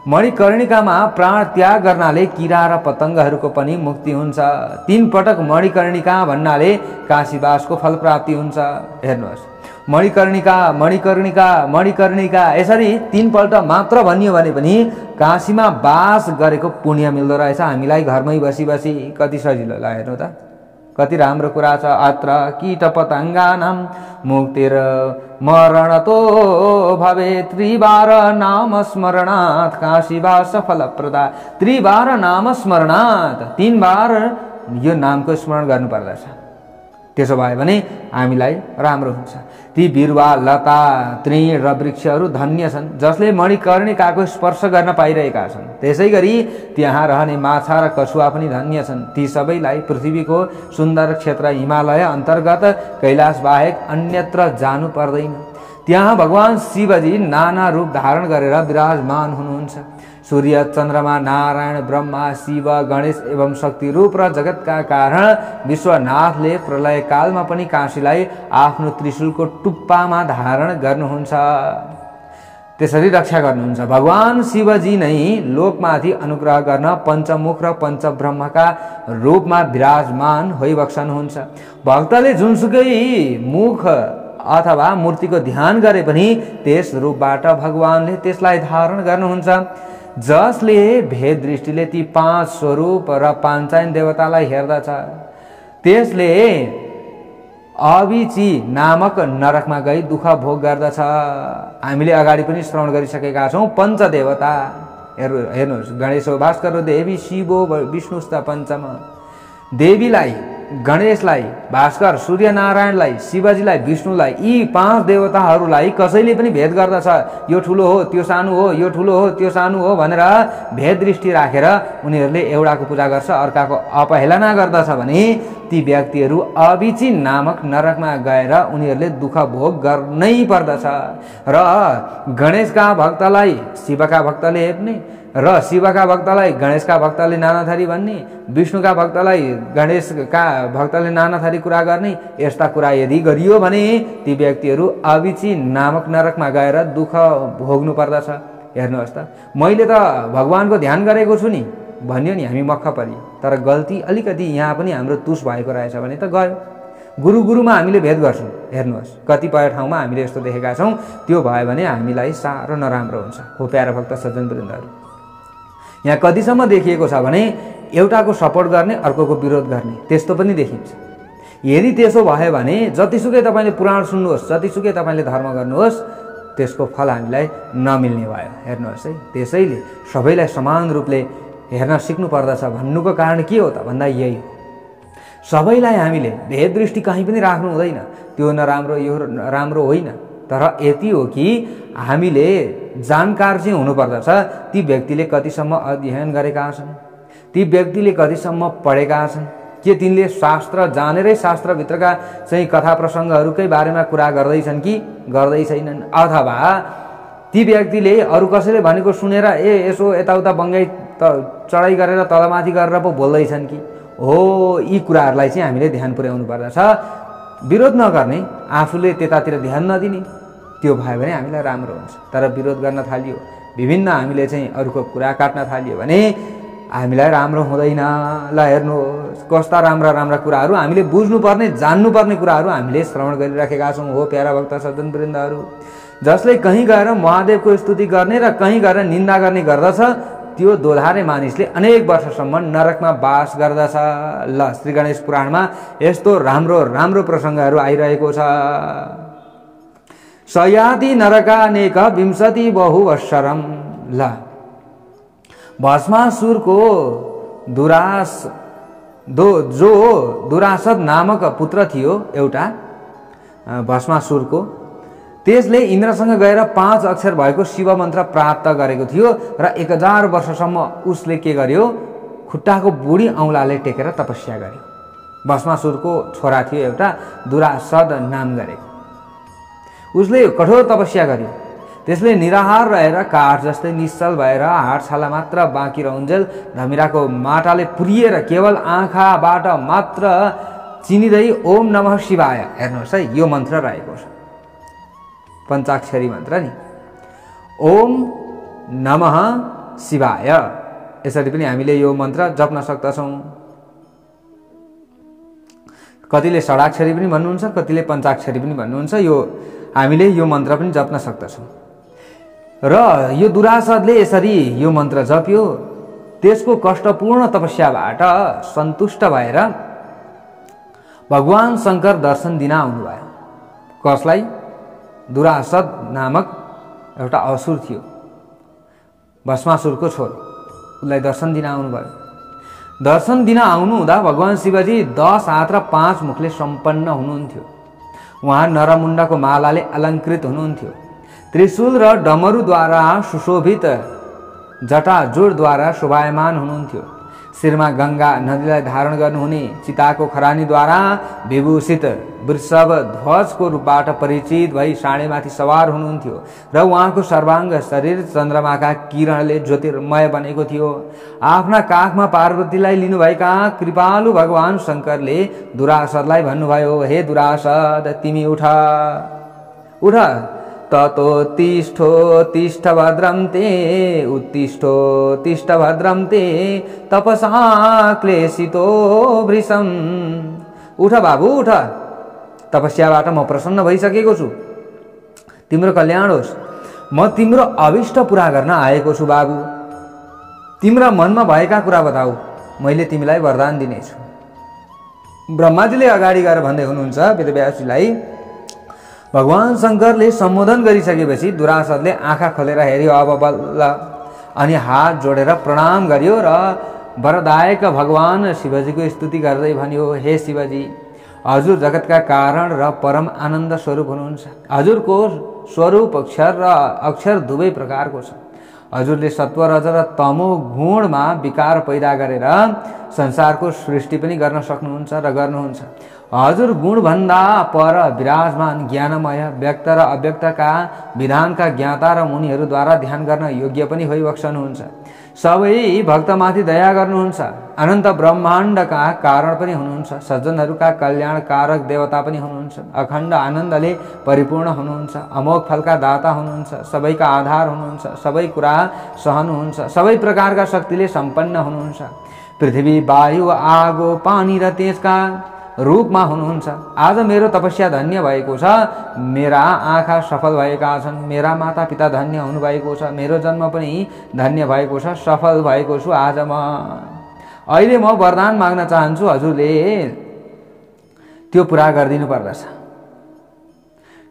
मणिकर्णिकामा प्राण त्याग गर्नाले किरा र पतङ्गहरूको पनि मुक्ति हुन्छ। 3 पटक मणिकर्णिका भन्नाले काशीवासको फल प्राप्ति हुन्छ। हेर्नुहोस्, मणिकर्णिका मणिकर्णिका मणिकर्णिका यसरी 3 पल्ट मात्र भनियो भने पनि काशीमा वास गरेको पुण्य मिल्दो रहेछ हामीलाई घरमै बसी बसी। कति सजिलो ल, हेर्नु त कति राम्रो कुरा छ। अत्र कीट पतङ्गानां मुक्तिर मरणतो भवे त्रिवार नाम स्मरणात् काशीवास फलप्रदा। त्रिवार नाम स्मरणात् 3 बार यो नामको स्मरण गर्नुपर्दछ, त्यसो भयो भने हामीलाई राम्रो हुन्छ। ती बिरुवा लता तृण र वृक्षहरू धन्य छन् जसले मणिकर्णिकाको स्पर्श गर्न पाइरहेका छन्। त्यसै गरी त्यहाँ रहने माछा र कछुवा पनि धन्य छन्। ती सबैलाई पृथ्वीको सुन्दर क्षेत्र हिमालय अन्तर्गत कैलाश बाहेक अन्यत्र जानु पर्दैन। त्यहाँ भगवान शिवजी नाना रूप धारण गरेर विराजमान हुनुहुन्छ। सूर्य चन्द्रमा नारायण ब्रह्मा शिव गणेश एवं शक्ति रूप र जगतका कारण विश्वनाथले प्रलय कालमा पनि काशीलाई आफ्नो त्रिशूलको टुप्पामा धारण गर्नुहुन्छ, त्यसरी रक्षा गर्नुहुन्छ। भगवान शिवजी नै लोकमाथि अनुग्रह गर्न पञ्चमुख र पञ्चब्रह्मका रूपमा विराजमान होइबक्सनुहुन्छ। भक्तले जुनसुकै मुख अथवा मूर्तिको ध्यान गरे पनि त्यस रूपबाट भगवानले त्यसलाई धारण गर्नुहुन्छ। जसले भेद दृष्टिले ती 5 स्वरूप र पाञ्चायन देवतालाई हेर्दछ त्यसले अविची नामक नरकमा गई दुःख भोग गर्दछ। हामीले अगाडि पनि श्रवण गरिसकेका छौँ। पञ्चदेवता हेर्नुहोस्, गणेशो भास्कर देवी शिवो विष्णुस्त पञ्चम। देवीलाई गणेशलाई भास्कर, सूर्यनारायणलाई, शिवजीलाई, विष्णुलाई, यी 5 देवताहरूलाई कसैले पनि भेद गर्दछ। यो ठुलो हो त्यो सानो हो, यो ठुलो हो त्यो सानो हो भनेर भेद दृष्टि राखेर उनीहरूले एउटाको पूजा गर्छ, अर्काको अपहेलना गर्दछ भने ती व्यक्तिहरू अविची नामक नरकमा गएर उनीहरूले दुःख भोग गर्नै पर्दछ। र गणेशका भक्तलाई शिवका भक्तले हेप्ने र शिवका भक्तलाई गणेशका भक्तले नाना थरी भन्ने, विष्णुका भक्तलाई गणेशका भक्तले नाना थरी कुरा गर्ने, यस्ता कुरा यदि गरियो भने ती व्यक्तिहरू अविची नामक नरकमा गएर दुःख भोग्नु पर्दछ। हेर्नुहोस् त, मैले त भगवानको ध्यान गरेको छु नि भन्यो नि हामी मक्ख परि, तर गल्ती अलिकति यहाँ पनि हाम्रो तुस भएको रहेछ भने त गयो। गुरुमा हामीले भेद गर्छौँ। हेर्नुहोस्, कतिपय ठाउँमा हामीले यस्तो देखेका छौँ। त्यो भयो भने हामीलाई साह्रो नराम्रो हुन्छ। हो प्यारा भक्त सज्जनवृन्दहरू, यहाँ कतिसम्म देखिएको छ भने एउटाको सपोर्ट गर्ने अर्कोको विरोध गर्ने, त्यस्तो पनि देखिन्छ। यदि त्यसो भयो भने जतिसुकै तपाईँले पुराण सुन्नुहोस्, जतिसुकै तपाईँले धर्म गर्नुहोस्, त्यसको फल हामीलाई नमिल्ने भयो। हेर्नुहोस् है, त्यसैले सबैलाई समान रूपले हेर्न सिक्नु पर्दछ भन्नुको कारण के हो त भन्दा यही हो। सबैलाई हामीले भेद दृष्टि कहीँ पनि राख्नु हुँदैन। त्यो नराम्रो यो राम्रो होइन, तर यति हो कि हामीले जानकार चाहिँ हुनुपर्दछ। ती व्यक्तिले कतिसम्म अध्ययन गरेका छन्, ती व्यक्तिले कतिसम्म पढेका छन्, के तिनले शास्त्र जानेरै शास्त्रभित्रका चाहिँ कथा प्रसङ्गहरूकै बारेमा कुरा गर्दैछन् कि गर्दै छैनन्, अथवा ती व्यक्तिले अरू कसैले भनेको सुनेर यसो यताउता बङ्गाई चढाइ गरेर तलमाथि गरेर पो बोल्दैछन् कि हो। यी कुराहरूलाई चाहिँ हामीले ध्यान पुर्याउनु पर्दछ। विरोध नगर्ने, आफूले त्यतातिर ध्यान नदिने, त्यो भयो भने हामीलाई राम्रो हुन्छ। तर विरोध गर्न थालियो, विभिन्न हामीले चाहिँ अरूको कुरा काट्न थालियो भने हामीलाई राम्रो हुँदैन। ल हेर्नुहोस्, कस्ता राम्रा राम्रा कुराहरू हामीले बुझ्नुपर्ने जान्नुपर्ने कुराहरू हामीले श्रवण गरिराखेका छौँ। हो प्यारा भक्त सज्जनवृन्दहरू, जसले कहीँ गएर महादेवको स्तुति गर्ने र कहीँ गएर निन्दा गर्ने गर्दछ त्यो दोधारे मानिसले अनेक वर्षसम्म नरकमा वास गर्दछ। ल श्री गणेश पुराणमा यस्तो राम्रो राम्रो प्रसङ्गहरू आइरहेको छ। सयाति नरकानेक विंशति बहुवत्सरम। ल भस्मासुरको जो दुरासद नामक पुत्र थियो एउटा भस्मासुरको, त्यसले इन्द्रसँग गएर 5 अक्षर भएको शिव मन्त्र प्राप्त गरेको थियो र 1000 वर्षसम्म उसले के गर्यो, खुट्टाको बुढी औँलाले टेकेर तपस्या गर्यो। भस्मासुरको छोरा थियो एउटा दुरासद नाम गरेको, उसले कठोर तपस्या गर्यो। त्यसले निराहार रहेर काठ जस्तै निश्चल भएर हाडछाला मात्र बाँकी रहन्जेल धमिराको माटाले पुरिएर केवल आँखाबाट मात्र चिनिँदै ओम नमः शिवाय, हेर्नुहोस् है यो मन्त्र रहेको छ, पञ्चाक्षरी मन्त्र नि, ओम नमः शिवाय। यसरी पनि हामीले यो मन्त्र जप्न सक्दछौँ। कतिले षडाक्षरी पनि भन्नुहुन्छ, कतिले पञ्चाक्षरी पनि भन्नुहुन्छ। यो हामीले यो मन्त्र पनि जप्न सक्दछौँ। र यो दुरासदले यसरी यो मन्त्र जप्यो, त्यसको कष्टपूर्ण तपस्याबाट सन्तुष्ट भएर भगवान शङ्कर दर्शन दिन आउनुभयो। कसलाई? दुरासद नामक एउटा असुर थियो, भस्मासुरको छोरो, उसलाई दर्शन दिन आउनुभयो। दर्शन दिन आउनु हुँदा भगवान शिवजी 10 हात र 5 मुखले सम्पन्न हुनुहुन्थ्यो। उहाँ नरमुण्डको मालाले अलङ्कृत हुनुहुन्थ्यो। त्रिशूल र डमरुद्वारा सुशोभित जटाजोडद्वारा शोभायमान हुनुहुन्थ्यो। शिरमा गङ्गा नदीलाई धारण गर्नुहुने चिताको खरानीद्वारा विभूषित वृषभ ध्वजको रूपबाट परिचित भई साँडेमाथि सवार हुनुहुन्थ्यो र उहाँको सर्वाङ्ग शरीर चन्द्रमाका किरणले ज्योतिर्मय बनेको थियो। आफ्ना काखमा पार्वतीलाई लिनुभएका कृपालु भगवान शङ्करले दुरासदलाई भन्नुभयो, हे दुरासद तिमी उठ उठ, ततोत्तिष्ठोत्तिष्ठ भद्रं ते, उत्तिष्ठोत्तिष्ठ भद्रं ते, तपसा क्लेशितो भृशं। उठ बाबु उठ, तपस्याबाट म प्रसन्न भइसकेको छु, तिम्रो कल्याण होस्। म तिम्रो अभिष्ट पुरा गर्न आएको छु बाबु, तिम्रा मनमा भएका कुरा बताऊ, मैले तिमीलाई वरदान दिनेछु। ब्रह्माजीले अगाडि गएर भन्दै हुनुहुन्छ वेदव्यासजीलाई। भगवान शङ्करले सम्बोधन गरिसकेपछि दुरासदले आँखा खोलेर हेऱ्यो अब बल्ल, अनि हात जोडेर प्रणाम गर्यो र वरदायक भगवान शिवजीको स्तुति गर्दै भन्यो, हे शिवजी, हजुर जगतका कारण र परम आनन्द स्वरूप हुनुहुन्छ। हजुरको स्वरूप अक्षर र अक्षर दुवै प्रकारको छ। हजुरले सत्व रज र तमो गुणमा विकार पैदा गरेर संसारको सृष्टि पनि गर्न सक्नुहुन्छ र गर्नुहुन्छ। हजुर गुणभन्दा पर विराजमान ज्ञानमय व्यक्त र अव्यक्तका विधानका ज्ञाता र मुनिहरूद्वारा ध्यान गर्न योग्य पनि भइबक्सनुहुन्छ। सबै भक्तमाथि दया गर्नुहुन्छ। अनन्त ब्रह्माण्डका कारण पनि हुनुहुन्छ। सज्जनहरूका कल्याणकारक देवता पनि हुनुहुन्छ। अखण्ड आनन्दले परिपूर्ण हुनुहुन्छ। अमोघ फलका दाता हुनुहुन्छ। सबैका आधार हुनुहुन्छ। सबै कुरा सहनुहुन्छ। सबै प्रकारका शक्तिले सम्पन्न हुनुहुन्छ। पृथ्वी, वायु, आगो, पानी र तेजका रूपमा हुनुहुन्छ। आज मेरो तपस्या धन्य भएको छ। मेरा आँखा सफल भएका छन्। मेरा माता पिता धन्य हुनुभएको छ। मेरो जन्म पनि धन्य भएको छ, सफल भएको छु। आज अहिले म वरदान माग्न चाहन्छु, हजुरले त्यो पुरा गरिदिनु पर्दछ।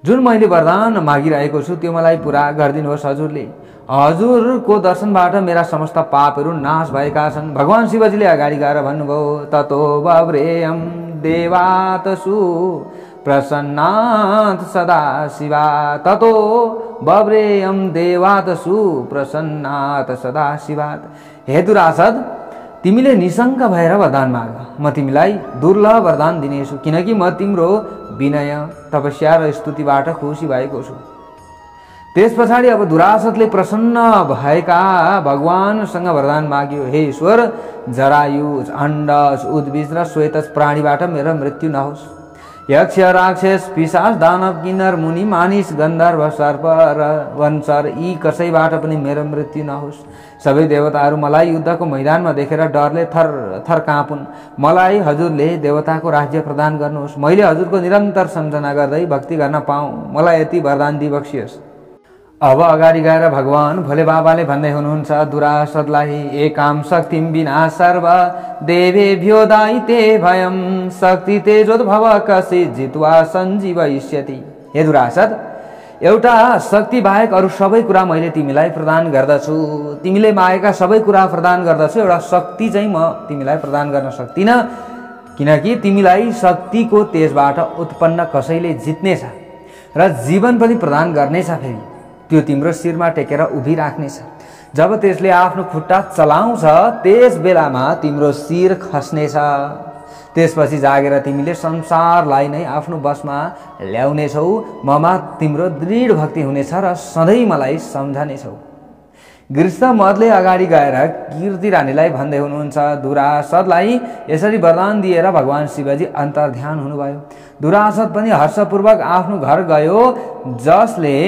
जुन मैले वरदान मागिरहेको छु त्यो मलाई पुरा गरिदिनुहोस् हजुरले। हजुरको दर्शनबाट मेरा समस्त पापहरू नाश भएका छन्। भगवान शिवजीले अगाडि गएर भन्नुभयो, ततो बव्रेयम देवातसु प्रसन्नात सदा शिवा। ततो बव्रेयम देवातसु प्रसन्नात सदा शिवात। हे दुरासद, तिमीले निशङ्क भएर वरदान माग, म तिमीलाई दुर्लभ वरदान दिनेछु, किनकि म तिम्रो विनय, तपस्या र स्तुतिबाट खुसी भएको छु। त्यस पछाडि अब दुरासदले प्रसन्न भएका भगवानसँग वरदान माग्यो, हे ईश्वर, जरायुज, अन्डज, उद्भिज र श्वेतज प्राणीबाट मेरो मृत्यु नहोस्। यक्ष, राक्षस, पिशाच, दानव, किन्नर, मुनि, मानिस, गन्धर्व, सर्प र वंशर यी कसैबाट पनि मेरो मृत्यु नहोस्। सबै देवताहरू मलाई युद्धको मैदानमा देखेर डरले थर थर काँपुन्। मलाई हजुरले देवताको राज्य प्रदान गर्नुहोस्। मैले हजुरको निरन्तर सम्झना गर्दै भक्ति गर्न पाऊँ। मलाई यति वरदान दिबक्सियोस्। अब अगाडि गएर भगवान भोले बाबाले भन्दै हुनुहुन्छ दुरासदलाई एकाम शक्तिम बिना सर्व देवेभ्यो दायिते भयम शक्ति तेजोद्भव कसी जित्वा सञ्जीवयिष्यति। हे दुरासद, एउटा शक्ति बाहेक अरू सबै कुरा मैले तिमीलाई प्रदान गर्दछु, तिमीले मागेका सबै कुरा प्रदान गर्दछु, एउटा शक्ति चाहिँ म तिमीलाई प्रदान गर्न सक्दिनँ, किनकि तिमीलाई शक्तिको तेजबाट उत्पन्न कसैले जित्नेछ र जीवन पनि प्रदान गर्नेछ, फेरि त्यो तिम्रो शिरमा टेकेर उभिराख्नेछ। जब त्यसले आफ्नो खुट्टा चलाउँछ त्यस बेलामा तिम्रो शिर खस्नेछ, त्यसपछि जागेर तिमीले संसारलाई नै आफ्नो बसमा ल्याउनेछौ, ममा तिम्रो दृढ भक्ति हुनेछ र सधैँ मलाई सम्झनेछौ। गृहस्थमदले अगाडि गएर कीर्ति रानीलाई भन्दै हुनुहुन्छ दुरासदलाई यसरी वरदान दिएर भगवान शिवजी अन्तर्ध्यान हुनुभयो। दुरासद पनि हर्षपूर्वक आफ्नो घर गयो, जसले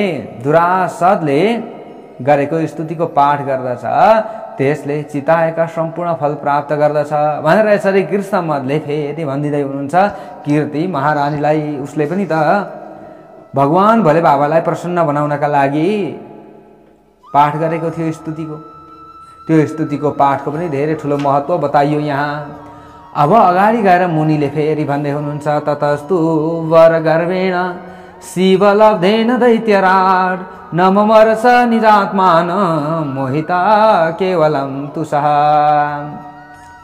दुरासदले गरेको स्तुतिको पाठ गर्दछ त्यसले चिताएका सम्पूर्ण फल प्राप्त गर्दछ भनेर यसरी गृहस्थमदले फेरि भनिदिँदै हुनुहुन्छ कीर्ति महारानीलाई। उसले पनि त भगवान भोले बाबालाई प्रसन्न बनाउनका लागि पाठ गरेको थियो स्तुतिको, त्यो स्तुतिको पाठको पनि धेरै ठुलो महत्त्व बताइयो यहाँ। अब अगाडि गएर मुनिले फेरि भन्दै हुनुहुन्छ ततस्तु वर गर्वेण शिवलब्धेन दैत्यराड नममरस निजात्मान मोहिता केवलम तुषः।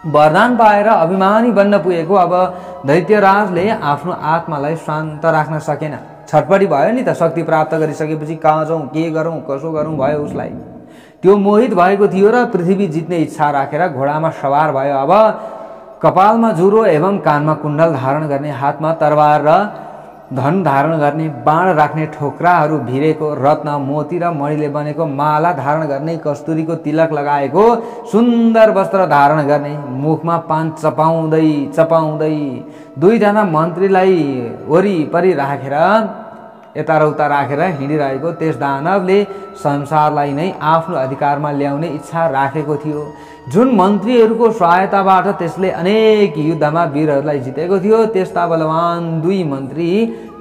वरदान पाएर अभिमानी बन्न पुगेको अब दैत्यराजले आफ्नो आत्मालाई शान्त राख्न सकेन, छटपटी भयो नि त। शक्ति प्राप्त गरिसकेपछि कहाँ जाउँ, के गरौँ, कसो गरौँ भयो उसलाई। त्यो मोहित भएको थियो र पृथ्वी जित्ने इच्छा राखेर घोडामा सवार भयो। अब कपालमा जुरो एवं कानमा कुण्डल धारण गर्ने, हातमा तरबार र धन धारण गर्ने, बाण राख्ने ठोक्राहरू भिरेको, रत्न मोती र मणिले बनेको माला धारण गर्ने, कस्तुरीको तिलक लगाएको सुन्दर वस्त्र धारण गर्ने, मुखमा पान चपाउँदै चपाउँदै दुईजना मन्त्रीलाई वरिपरि राखेर यता र उता राखेर हिँडिरहेको त्यस दानवले संसारलाई नै आफ्नो अधिकारमा ल्याउने इच्छा राखेको थियो। जुन मन्त्रीहरूको सहायताबाट त्यसले अनेक युद्धमा वीरहरूलाई जितेको थियो, त्यस्ता बलवान दुई मन्त्री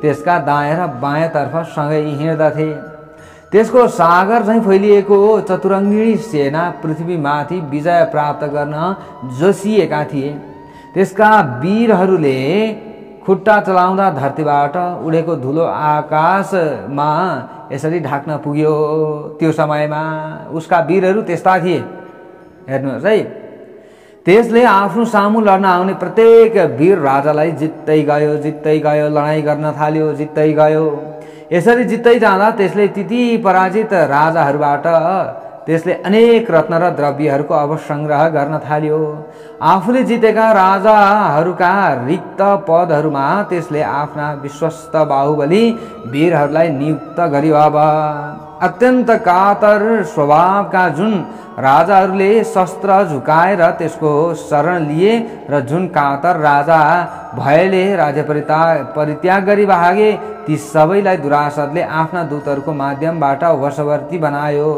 त्यसका दायाँ र बायाँतर्फ सँगै हिँड्दथे। त्यसको सागर चाहिँ फैलिएको चतुरङ्गिणी सेना पृथ्वीमाथि विजय प्राप्त गर्न जोसिएका थिए। त्यसका वीरहरूले खुट्टा चलाउँदा धरतीबाट उडेको धुलो आकाशमा यसरी ढाक्न पुग्यो। त्यो समयमा उसका वीरहरू त्यस्ता थिए। हेर्नुहोस् है, त्यसले आफ्नो सामु लड्न आउने प्रत्येक वीर राजालाई जित्दै गयो, लडाइँ गर्न थाल्यो, जित्दै गयो। यसरी जित्दै जाँदा त्यसले ती पराजित राजाहरूबाट त्यसले अनेक रत्न र द्रव्यहरूको अब संग्रह गर्न थाल्यो। आफूले जितेका राजाहरूका रिक्त पदहरूमा त्यसले आफ्ना विश्वस्त बाहुबली वीरहरूलाई नियुक्त गर्यो। अब अत्यन्त कातर स्वभावका जुन राजाहरूले शस्त्र झुकाएर त्यसको शरण लिए र जुन कातर राजा भयले राज्य परित्याग गरी भागे, ती सबैलाई दुरासदले आफ्ना दूतहरूको माध्यमबाट वशवर्ती बनायो।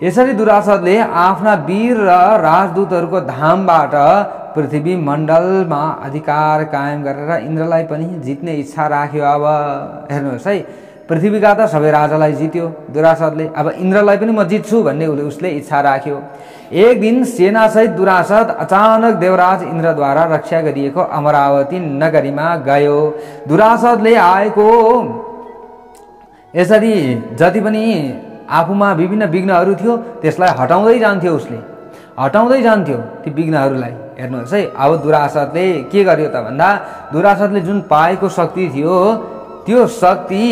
यसरी दुरासदले आफ्ना वीर र राजदूतहरूको धामबाट पृथ्वी मण्डलमा अधिकार कायम गरेर इन्द्रलाई पनि जित्ने इच्छा राख्यो। अब हेर्नुहोस् है, पृथ्वीका त सबै राजालाई जित्यो दुरासदले, अब इन्द्रलाई पनि म जित्छु भन्ने उसले इच्छा राख्यो। एक दिन सेनासहित दुरासद अचानक देवराज इन्द्रद्वारा रक्षा गरिएको अमरावती नगरीमा गयो। दुरासदले आएको यसरी जति पनि आफूमा विभिन्न विघ्नहरू थियो त्यसलाई हटाउँदै जान्थ्यो, उसले हटाउँदै जान्थ्यो ती विघ्नहरूलाई। हेर्नुहोस् है, अब दुरासदले के गर्यो त भन्दा दुरासदले जुन पाएको शक्ति थियो त्यो शक्ति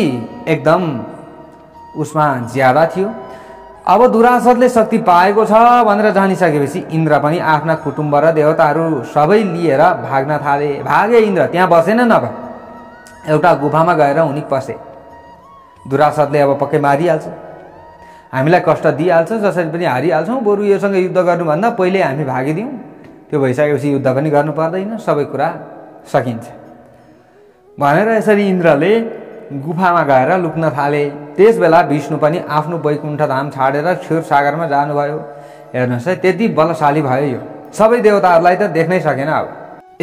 एकदम उसमा ज्यादा थियो। अब दुरासदले शक्ति पाएको छ भनेर जानिसकेपछि इन्द्र पनि आफ्ना कुटुम्ब र देवताहरू सबै लिएर भाग्न थाले। भागे इन्द्र, त्यहाँ बसेन, नभए एउटा गुफामा गएर उनी पसे। दुरासदले अब पक्कै मारिहाल्छ, हामीलाई कष्ट दिइहाल्छ, जसरी पनि हारिहाल्छौँ, बरु योसँग युद्ध गर्नुभन्दा पहिले हामी भागिदिउँ, त्यो भइसकेपछि युद्ध पनि गर्नु पर्दैन, सबै कुरा सकिन्छ भनेर यसरी इन्द्रले गुफामा गएर लुक्न थाले। त्यस बेला विष्णु पनि आफ्नो वैकुण्ठ धाम छाडेर क्षीर सागरमा जानुभयो। हेर्नुहोस् है, त्यति बलशाली भयो यो, सबै देवताहरूलाई त देख्नै सकेन। अब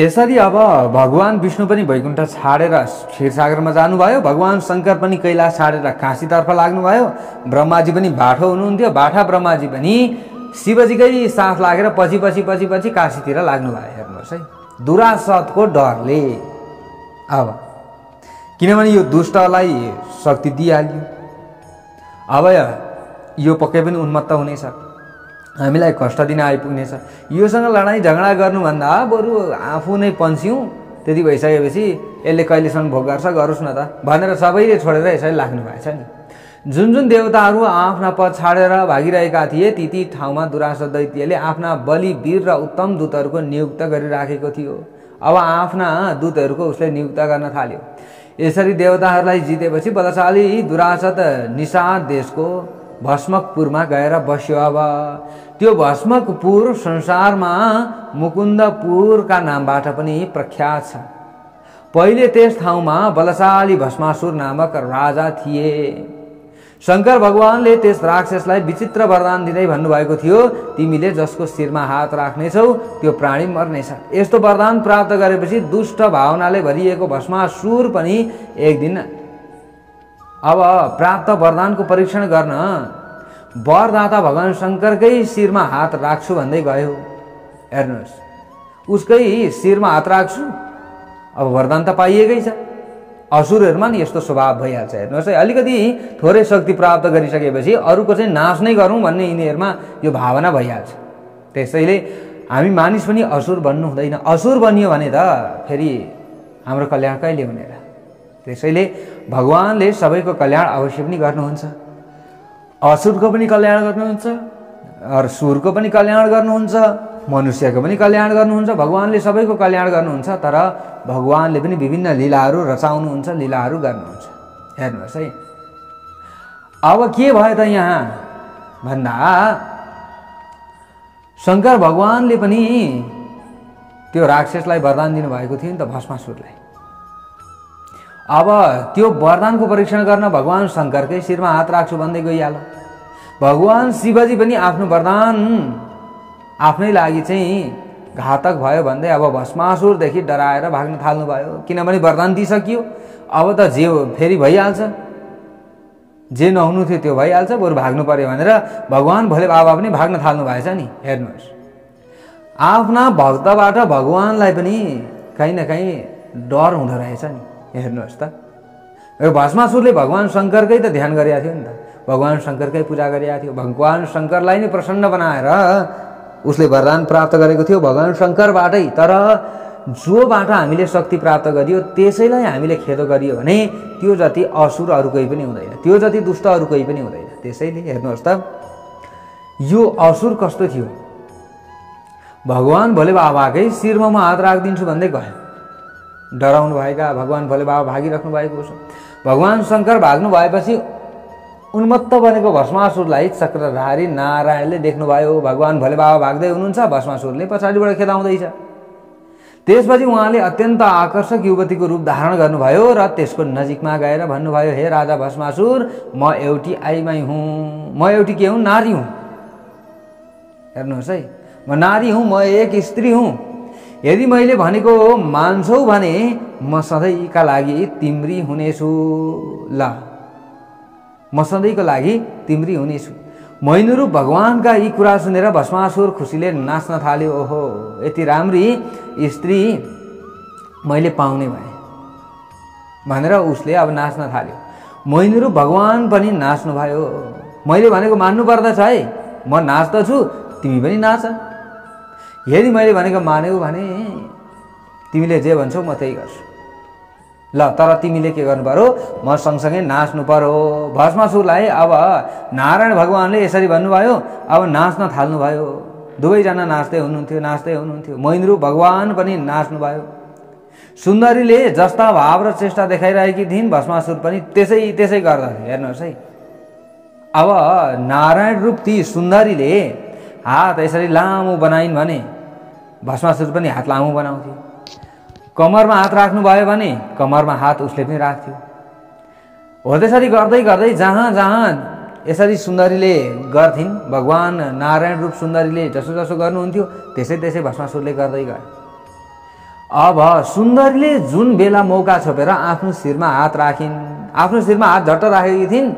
यसरी अब भगवान विष्णु पनि वैकुण्ठ छाडेर क्षीरसागरमा जानुभयो, भगवान शङ्कर पनि कैलाश छाडेर काशीतर्फ लाग्नुभयो, ब्रह्माजी पनि बाठो हुनुहुन्थ्यो, बाठा ब्रह्माजी पनि शिवजीकै साथ लागेर पछि पछि पछि पछि काशीतिर लाग्नुभयो। हेर्नुहोस् है, दुरासतको डरले। अब किनभने यो दुष्टलाई शक्ति दिइहाल्यो, अब यो पक्कै पनि उन्मत्त हुनेछ, हामीलाई कष्ट दिन आइपुग्नेछ। योसँग लडाइँ झगडा गर्नुभन्दा बरु आफू नै पन्स्यौँ, त्यति भइसकेपछि यसले कहिलेसम्म भोग गर्छ गरोस् न त भनेर सबैले छोडेर यसरी लाग्नु भएछ नि। जुन जुन देवताहरू आफ्ना पद छाडेर भागिरहेका थिए ती ती ठाउँमा दुरासत दैत्यले आफ्ना बलि वीर र उत्तम दूतहरूको नियुक्त गरिराखेको थियो। अब आफ्ना दूतहरूको उसले नियुक्त गर्न थाल्यो। यसरी देवताहरूलाई जितेपछि बलशाली दुरासत निषाद देशको भस्मकपुरमा गएर बस्यो। अब त्यो भस्मकपुर संसारमा मुकुन्दपुरका नामबाट पनि प्रख्यात छ। पहिले त्यस ठाउँमा बलशाली भस्मासुर नामक राजा थिए। शङ्कर भगवानले त्यस राक्षसलाई विचित्र वरदान दिँदै भन्नुभएको थियो, तिमीले जसको शिरमा हात राख्नेछौ त्यो प्राणी मर्नेछ। यस्तो वरदान प्राप्त गरेपछि दुष्ट भावनाले भरिएको भस्मासुर पनि एक दिन अब प्राप्त वरदानको परीक्षण गर्न वरदाता भगवान शङ्करकै शिरमा हात राख्छु भन्दै गयो। हेर्नुहोस्, उसकै शिरमा हात राख्छु, अब वरदान त पाइएकै छ। असुरहरूमा नि यस्तो स्वभाव भइहाल्छ। हेर्नुहोस् है, अलिकति थोरै शक्ति प्राप्त गरिसकेपछि अरूको चाहिँ नाश नै गरौँ भन्ने यिनीहरूमा यो भावना भइहाल्छ। त्यसैले हामी मानिस पनि असुर बन्नु हुँदैन। असुर बनियो भने त फेरि हाम्रो कल्याण कहिले हुने र। त्यसैले भगवानले सबैको कल्याण अवश्य पनि गर्नुहुन्छ। असुरको पनि कल्याण गर्नुहुन्छ, सुरको पनि कल्याण गर्नुहुन्छ, मनुष्यको पनि कल्याण गर्नुहुन्छ। भगवानले सबैको कल्याण गर्नुहुन्छ, तर भगवानले पनि विभिन्न लीलाहरू रचाउनुहुन्छ, लीलाहरू गर्नुहुन्छ। हेर्नुहोस् है, अब के भयो त यहाँ भन्दा शङ्कर भगवानले पनि त्यो राक्षसलाई वरदान दिनुभएको थियो नि त भस्मासुरलाई। अब त्यो वरदानको परीक्षण गर्न भगवान शङ्करकै शिरमा हात राख्छु भन्दै गइहाल्यो। भगवान शिवजी पनि आफ्नो वरदान आफ्नै लागि चाहिँ घातक भयो भन्दै अब भस्मासुरदेखि डराएर भाग्न थाल्नुभयो। किनभने वरदान दिइसकियो, अब त जे फेरि भइहाल्छ, जे नहुनु थियो त्यो भइहाल्छ, बरु भाग्नु पर्यो भनेर भगवान भोले बाबा पनि भाग्न थाल्नु भएछ नि। हेर्नुहोस्, आफ्ना भक्तबाट भगवानलाई पनि कहीँ न कहीँ डर हुँदो रहेछ नि। हेर्नुहोस् त, यो भस्मासुरले भगवान शङ्करकै त ध्यान गरेको थियो नि त, भगवान शङ्करकै पूजा गरेको थियो। भगवान शङ्करलाई नै प्रसन्न बनाएर उसले वरदान प्राप्त गरेको थियो भगवान शङ्करबाटै। तर जोबाट हामीले शक्ति प्राप्त गरियो त्यसैलाई हामीले खेदो गरियो भने त्यो जति असुर अरू कोही पनि हुँदैन, त्यो जति दुष्ट अरू कोही पनि हुँदैन। त्यसैले हेर्नुहोस् त, यो असुर कस्तो थियो, भगवान भोले बाबाकै शिरमा म हात राखिदिन्छु भन्दै गयो। डराउनु भएका भगवान भोले बाबा भागिराख्नु भएको छ। भगवान शङ्कर भाग्नु भएपछि उन्मत्त बनेको भस्मासुरलाई चक्रधारी नारायणले देख्नुभयो। भगवान भोले बाबा भाग्दै हुनुहुन्छ, भस्मासुरले पछाडिबाट खेदाउँदैछ। त्यसपछि उहाँले अत्यन्त आकर्षक युवतीको रूप धारण गर्नुभयो र त्यसको नजिकमा गएर भन्नुभयो, हे राजा भस्मासुर, म एउटी आइमाई हुँ, म एउटी के हुँ, नारी हुँ। हेर्नुहोस् है, म नारी हुँ, म एक स्त्री हुँ। यदि मैले भनेको मान्छौ भने म सधैँका लागि तिम्री हुनेछु। ल, म सधैँको लागि तिम्री हुनेछु। मैनुरू भगवानका यी कुरा सुनेर भस्मासुर खुसीले नाच्न थाल्यो। ओहो, यति राम्री स्त्री मैले पाउने भएँ भनेर उसले अब नाच्न थाल्यो। मैनुरू भगवान पनि नाच्नु भयो। मैले भनेको मान्नु पर्दछ है, म नाच्दछु, तिमी पनि नाच। यदि मैले भनेको मान्यौ भने तिमीले जे भन्छौ म त्यही गर्छु। ल, तर तिमीले के गर्नु पर्यो, म सँगसँगै नाच्नु पर्यो। भस्मासुरलाई अब नारायण भगवानले यसरी भन्नुभयो, अब नाच्न थाल्नुभयो। दुवैजना नाच्दै हुनुहुन्थ्यो। मैनुरू भगवान पनि नाच्नुभयो। सुन्दरीले जस्ता भाव र चेष्टा देखाइरहेकी थिइन्, भस्मासुर पनि त्यसै गर्दथे। हेर्नुहोस् है, अब नारायण रूप ती सुन्दरीले हात यसरी लामो बनाइन् भने भस्मासुर पनि हात लामो बनाउँथ्यो। कमरमा हात राख्नु भयो भने कमरमा हात उसले पनि राख्थ्यो। हो त्यसरी गर्दै गर्दै जहाँ जहाँ यसरी सुन्दरीले गर्थिन्, भगवान नारायण रूप सुन्दरीले जसो जसो गर्नुहुन्थ्यो त्यसै भस्मासुरले गर्दै गयो। अब सुन्दरीले जुन बेला मौका छोपेर आफ्नो शिरमा हात राखिन्, आफ्नो शिरमा हात झट्ट राखेकी थिइन्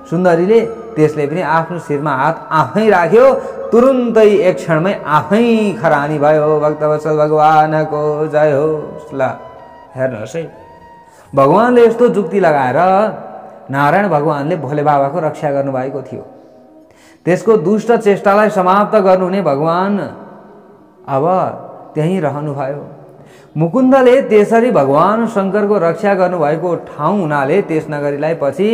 सुन्दरीले, त्यसले पनि आफ्नो शिरमा हात आफै राख्यो। तुरुन्तै एक क्षणमै आफै खरानी भयो। भक्तवत्सल भगवानको जय होस्। ल हेर्नुहोस् है, भगवानले यस्तो जुक्ति लगाएर नारायण भगवानले भोले बाबाको रक्षा गर्नुभएको थियो। त्यसको दुष्ट चेष्टालाई समाप्त गर्नुहुने भगवान अब त्यहीँ रहनुभयो। मुकुन्दले त्यसरी भगवान शङ्करको रक्षा गर्नुभएको ठाउँ हुनाले त्यस नगरीलाई पछि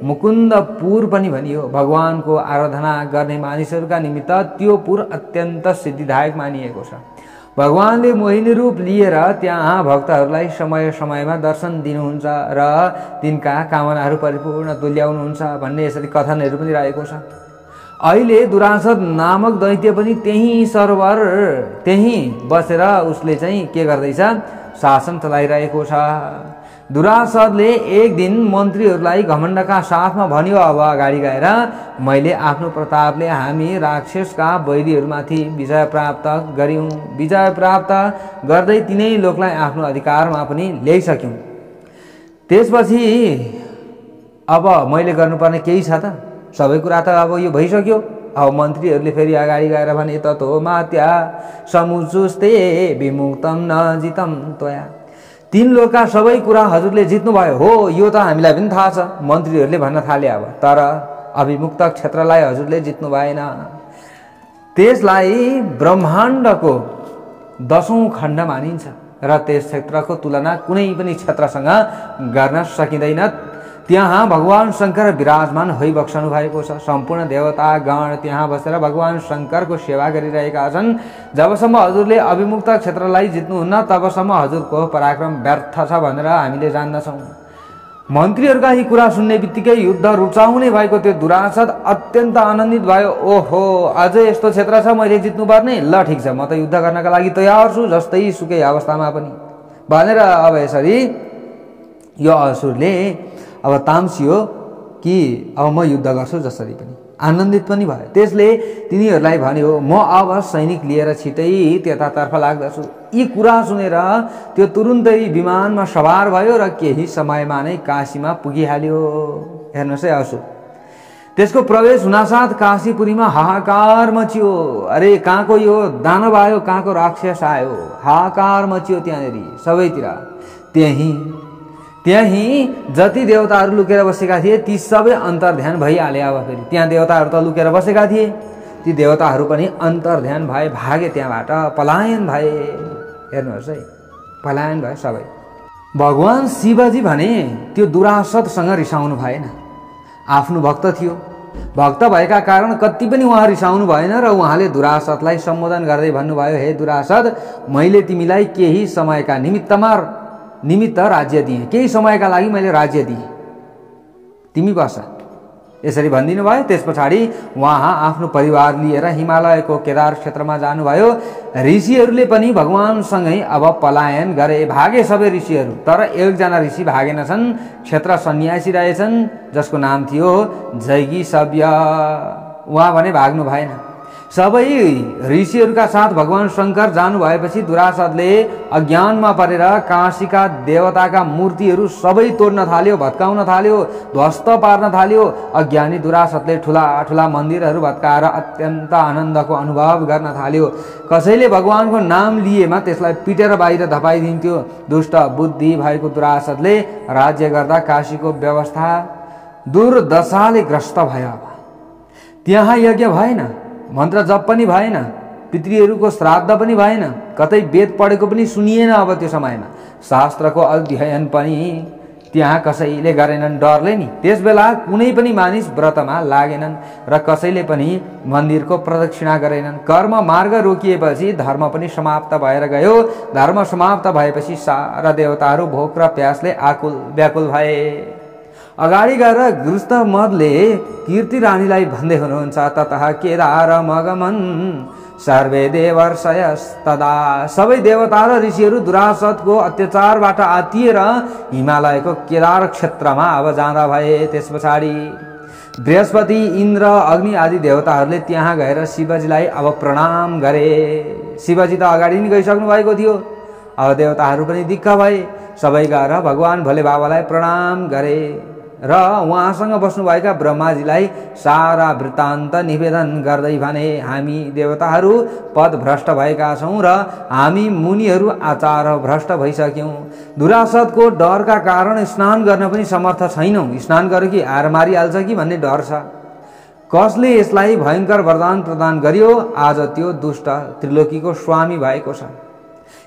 मुकुन्दपुर पनि भनियो। भगवानको आराधना गर्ने मानिसहरूका निमित्त त्यो पुर अत्यन्त सिद्धिदायक मानिएको छ। भगवानले मोहिनी रूप लिएर त्यहाँ भक्तहरूलाई समय समयमा दर्शन दिनुहुन्छ र तिनका कामनाहरू परिपूर्ण तुल्याउनुहुन्छ भन्ने यसरी कथनहरू पनि रहेको छ। अहिले दुरासद नामक दैत्य पनि त्यही सरोवर त्यही बसेर उसले चाहिँ के गर्दैछ, शासन चलाइरहेको छ। दुरासदले एक दिन मन्त्रीहरूलाई घमण्डका साथमा भन्यो, अब अगाडि गएर मैले आफ्नो प्रतापले हामी राक्षसका वैरीहरूमाथि विजय प्राप्त गर्यौं, विजय प्राप्त गर्दै तिनै लोकलाई आफ्नो अधिकारमा पनि ल्याइसक्यौं। त्यसपछि अब मैले गर्नुपर्ने केही छ त? सबै कुरा त अब यो भइसक्यो। अब मन्त्रीहरूले फेरि अगाडि गएर भने, ततो मात्या समुचुस्ते विमुक्तम न जितम त्वया। तीन लोकका सबै कुरा हजुरले जित्नुभयो हो, यो त हामीलाई पनि थाहा छ, मन्त्रीहरूले भन्न थाले। अब तर अभिमुक्त क्षेत्रलाई हजुरले जित्नु भएन। त्यसलाई ब्रह्माण्डको 10औं खण्ड मानिन्छ र त्यस क्षेत्रको तुलना कुनै पनि क्षेत्रसँग गर्न सकिँदैन। त्यहाँ भगवान शङ्कर विराजमान भइबक्सनु भएको छ। सम्पूर्ण देवता गण त्यहाँ बसेर भगवान शङ्करको सेवा गरिरहेका छन्। जबसम्म हजुरले अभिमुक्त क्षेत्रलाई जित्नुहुन्न तबसम्म हजुरको पराक्रम व्यर्थ छ भनेर हामीले जान्दछौँ। मन्त्रीहरूका यी कुरा सुन्ने बित्तिकै युद्ध रुचाउने भएको त्यो दुरासद अत्यन्त आनन्दित भयो। ओहो, अझै यस्तो क्षेत्र छ मैले जित्नुपर्ने, ल ठिक छ, म त युद्ध गर्नका लागि तयार छु जस्तै सुकै अवस्थामा पनि भनेर अब यसरी यो असुरले अब ताम्सियो कि अब म युद्ध गर्छु जसरी पनि, आनन्दित पनि भयो। त्यसले तिनीहरूलाई भन्यो, म अब सैनिक लिएर छिटै त्यतातर्फ लाग्दछु। यी कुरा सुनेर त्यो तुरुन्तै विमानमा सवार भयो र केही समयमा नै काशीमा पुगिहाल्यो। हेर्नुहोस् है असुर, त्यसको प्रवेश हुनासाथ काशीपुरीमा हाहाकार मचियो। अरे कहाँको यो दानव आयो, कहाँको राक्षस आयो, हाहाकार मचियो त्यहाँनेरि सबैतिर। त्यही जति देवताहरू लुकेर बसेका थिए ती सबै अन्तर्ध्यान भइहाले। अब फेरि त्यहाँ देवताहरू त लुकेर बसेका थिए, ती देवताहरू पनि अन्तर्ध्यान भए, भागे, त्यहाँबाट पलायन भए। हेर्नुहोस् है, पलायन भए सबै। भगवान शिवजी भने त्यो दुरासदसँग रिसाउनु भएन। आफ्नो भक्त थियो, भक्त भएका कारण कति पनि उहाँ रिसाउनु भएन र उहाँले दुरासदलाई सम्बोधन गर्दै भन्नुभयो, हे दुरासद, मैले तिमीलाई केही समयका निमित्त राज्य दिएँ, केही समयका लागि मैले राज्य दिएँ, तिमी बस, यसरी भनिदिनु भयो। त्यस पछाडि उहाँ आफ्नो परिवार लिएर हिमालयको केदार क्षेत्रमा जानुभयो। ऋषिहरूले पनि भगवानसँगै अब पलायन गरे, भागे सबै ऋषिहरू। तर एकजना ऋषि भागेनछन्, क्षेत्र सन्यासी रहेछन् जसको नाम थियो जैगिसव्य। उहाँ भने भाग्नु भएन। सबै ऋषिहरूका साथ भगवान शङ्कर जानु भएपछि दुरासदले अज्ञानमा परेर काशीका देवताका मूर्तिहरू सबै तोड्न थाल्यो, भत्काउन थाल्यो, ध्वस्त पार्न थाल्यो। अज्ञानी दुरासदले ठुला ठुला मन्दिरहरू भत्काएर अत्यन्त आनन्दको अनुभव गर्न थाल्यो। कसैले भगवानको नाम लिएमा त्यसलाई पिटेर बाहिर धपाइदिन्थ्यो। दुष्ट बुद्धि भएको दुरासदले राज्य गर्दा काशीको व्यवस्था दुर्दशाले ग्रस्त भयो। त्यहाँ यज्ञ भएन, मन्त्र जप पनि भएन, पितृहरूको श्राद्ध पनि भएन, कतै वेद पढेको पनि सुनिएन। अब त्यो समयमा शास्त्रको अध्ययन पनि त्यहाँ कसैले गरेनन्, डरले नि। त्यस बेला कुनै पनि मानिस व्रतमा लागेनन् र कसैले पनि मन्दिरको प्रदक्षिणा गरेनन्। कर्म मार्ग रोकिएपछि धर्म पनि समाप्त भएर गयो। धर्म समाप्त भएपछि सारा देवताहरू भोक र प्यासले आकुल व्याकुल भए। अगाडि गएर गृहस्थ मदले कीर्ति रानीलाई भन्दै हुनुहुन्छ, ततः केदार मगमन सर्वे देवर्षयस्तदा। सबै देवता र ऋषिहरू दुरासदको अत्याचारबाट आतिएर हिमालयको केदार क्षेत्रमा अब जाँदा भए। त्यस पछाडि बृहस्पति, इन्द्र, अग्नि आदि देवताहरूले त्यहाँ गएर शिवजीलाई अब प्रणाम गरे। शिवजी त अगाडि नै गइसक्नु भएको थियो। अब देवताहरू पनि दिक्क भए। सबै गएर भगवान भोले बाबालाई प्रणाम गरे र उहाँसँग बस्नुभएका ब्रह्माजीलाई सारा वृत्तान्त निवेदन गर्दै भने, हामी देवताहरू पद भ्रष्ट भएका छौँ र हामी मुनिहरू आचार भ्रष्ट भइसक्यौँ। दुरासतको डरका कारण स्नान गर्न पनि समर्थ छैनौँ। स्नान गर्यो कि आएर मारिहाल्छ कि भन्ने डर छ। कसले यसलाई भयङ्कर वरदान प्रदान गरियो? आज त्यो दुष्ट त्रिलोकीको स्वामी भएको छ।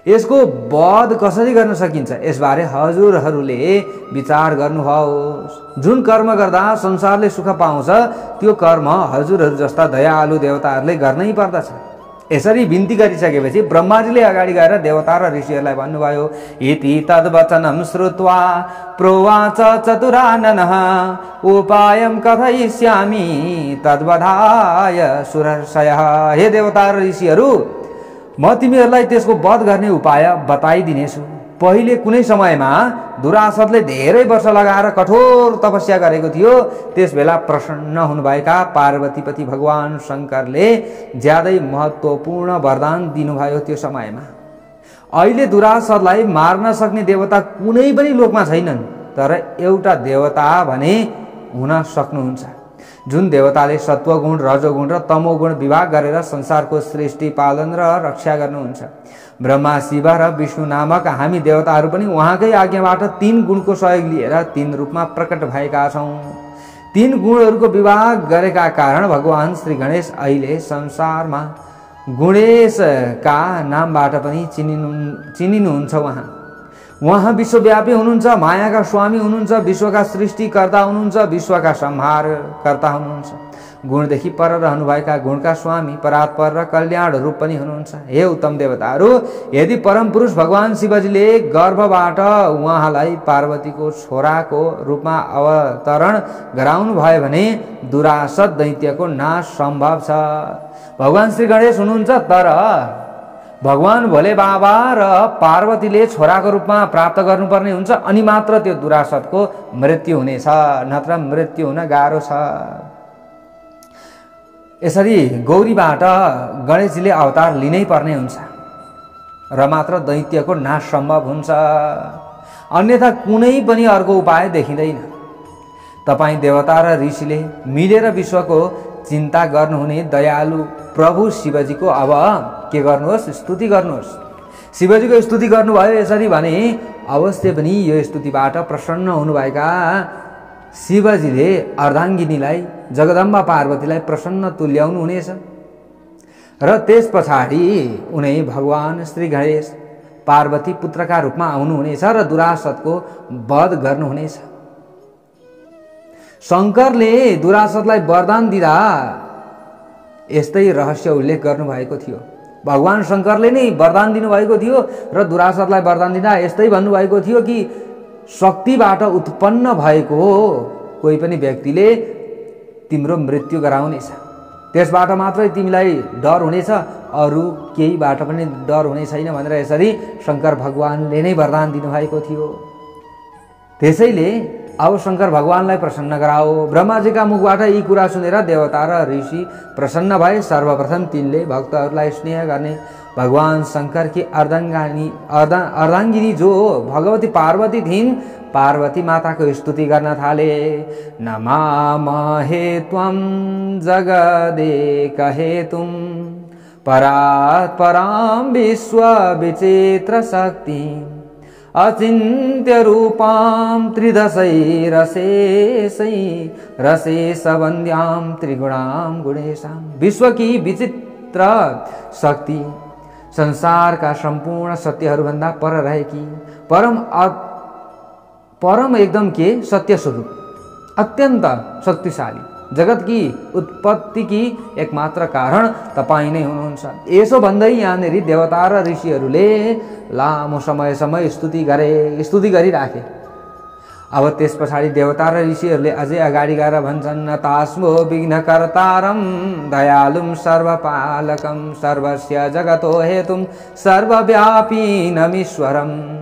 यसको वध कसरी गर्न सकिन्छ? यसबारे हजुरहरूले विचार गर्नुहोस्। जुन कर्म गर्दा संसारले सुख पाउँछ त्यो कर्म हजुरहरू जस्ता दयालु देवताहरूले गर्नै पर्दछ। यसरी बिन्ती गरिसकेपछि ब्रह्माजीले अगाडि गएर देवता र ऋषिहरूलाई भन्नुभयो, इति तद्वचनं श्रुत्वा प्रोवाच चतुराननः उपायं कथयिष्यामि तद्वधाय सुरर्षयः। हे देवता र ऋषिहरू, म तिमीहरूलाई त्यसको वध गर्ने उपाय बताइदिनेछु। पहिले कुनै समयमा दुरासतले धेरै वर्ष लगाएर कठोर तपस्या गरेको थियो। त्यसबेला प्रसन्न हुनुभएका पार्वतीपति भगवान शङ्करले ज्यादै महत्त्वपूर्ण वरदान दिनुभयो। त्यो समयमा अहिले दुरासतलाई मार्न सक्ने देवता कुनै पनि लोकमा छैनन्, तर एउटा देवता भने हुन सक्नुहुन्छ, जुन देवताले सत्वगुण, रजोगुण र तमोगुण विभाग गरेर संसारको सृष्टि, पालन र रक्षा गर्नुहुन्छ। ब्रह्मा, शिव र विष्णु नामक हामी देवताहरू पनि उहाँकै आज्ञाबाट 3 गुणको सहयोग लिएर 3 रूपमा प्रकट भएका छौँ। 3 गुणहरूको विभाग गरेका कारण भगवान श्री गणेश अहिले संसारमा गुणेशका नामबाट पनि चिनिनुहुन्छ। उहाँ विश्वव्यापी हुनुहुन्छ, मायाका स्वामी हुनुहुन्छ, विश्वका सृष्टिकर्ता हुनुहुन्छ, विश्वका संहारकर्ता हुनुहुन्छ। गुणदेखि पर रहनुभएका गुणका स्वामी, परात्पर र कल्याण रूप पनि हुनुहुन्छ। हे उत्तम देवताहरू, यदि परम पुरुष भगवान शिवजीले गर्भबाट उहाँलाई पार्वतीको छोराको रूपमा अवतरण गराउनु भयो भने दुरासत दैत्यको नाश सम्भव छ। भगवान श्री गणेश हुनुहुन्छ, तर भगवान भोले बाबा र पार्वतीले छोराको रूपमा प्राप्त गर्नुपर्ने हुन्छ, अनि मात्र त्यो दुरासतको मृत्यु हुनेछ, नत्र मृत्यु हुन गाह्रो छ। यसरी गौरीबाट गणेशजीले अवतार लिनै पर्ने हुन्छ र मात्र दैत्यको नाश सम्भव हुन्छ, अन्यथा कुनै पनि अर्को उपाय देखिँदैन। तपाईँ देवता र ऋषिले मिलेर विश्वको चिन्ता गर्नुहुने दयालु प्रभु शिवजीको अब के गर्नुहोस्? स्तुति गर्नुहोस्। शिवजीको स्तुति गर्नुभयो यसरी भने अवश्य पनि यो स्तुतिबाट प्रसन्न हुनुभएका शिवजीले अर्धाङ्गिनीलाई, जगदम्बा पार्वतीलाई प्रसन्न तुल्याउनु हुनेछ र त्यस पछाडि उनै भगवान श्री गणेश पार्वती पुत्रका रूपमा आउनुहुनेछ र दुरासतको वध गर्नुहुनेछ। शङ्करले दुरासतलाई वरदान दिँदा यस्तै रहस्य उल्लेख गर्नुभएको थियो। भगवान शङ्करले नै वरदान दिनुभएको थियो र दुरासतलाई वरदान दिँदा यस्तै भन्नुभएको थियो कि शक्तिबाट उत्पन्न भएको कोही पनि व्यक्तिले तिम्रो मृत्यु गराउनेछ, त्यसबाट मात्रै तिमीलाई डर हुनेछ, अरू केहीबाट पनि डर हुने छैन भनेर यसरी शङ्कर भगवानले नै वरदान दिनुभएको थियो। त्यसैले अब शङ्कर भगवानलाई प्रसन्न गराओ। ब्रह्माजीका मुखबाट यी कुरा सुनेर देवता र ऋषि प्रसन्न भए। सर्वप्रथम तिनले भक्तहरूलाई स्नेह गर्ने भगवान शङ्करकी अर्धाङ्गिनी जो भगवती पार्वती थिइन्, पार्वती माताको स्तुति गर्न थाले। नमामहे त्वं जगदेक हेतुं परात् परां विश्वविचित्र शक्तिं अचिन्त्य रूपां त्रिदशै रसेश वन्द्यां त्रिगुणां गुणेशां। विश्व की विचित्र शक्ति, संसारका सम्पूर्ण सत्यहरूभन्दा पर रहेकी परम एकदम के सत्य स्वरूप, अत्यन्त शक्तिशाली, जगत की उत्पत्ति की एकमात्र कारण तपाईं नै हुनुहुन्छ। यसो भन्दै यहाँनेरि देवता र ऋषिहरूले लामो समयसम्म स्तुति गरिराखे। अब त्यस पछाडि देवता र ऋषिहरूले अझै अगाडि गएर भन्छन्, तास्मो विघ्नकर्तारं दयालुं सर्वपालकं सर्वस्य जगतो हेतुं सर्वव्यापिनमीश्वरम्।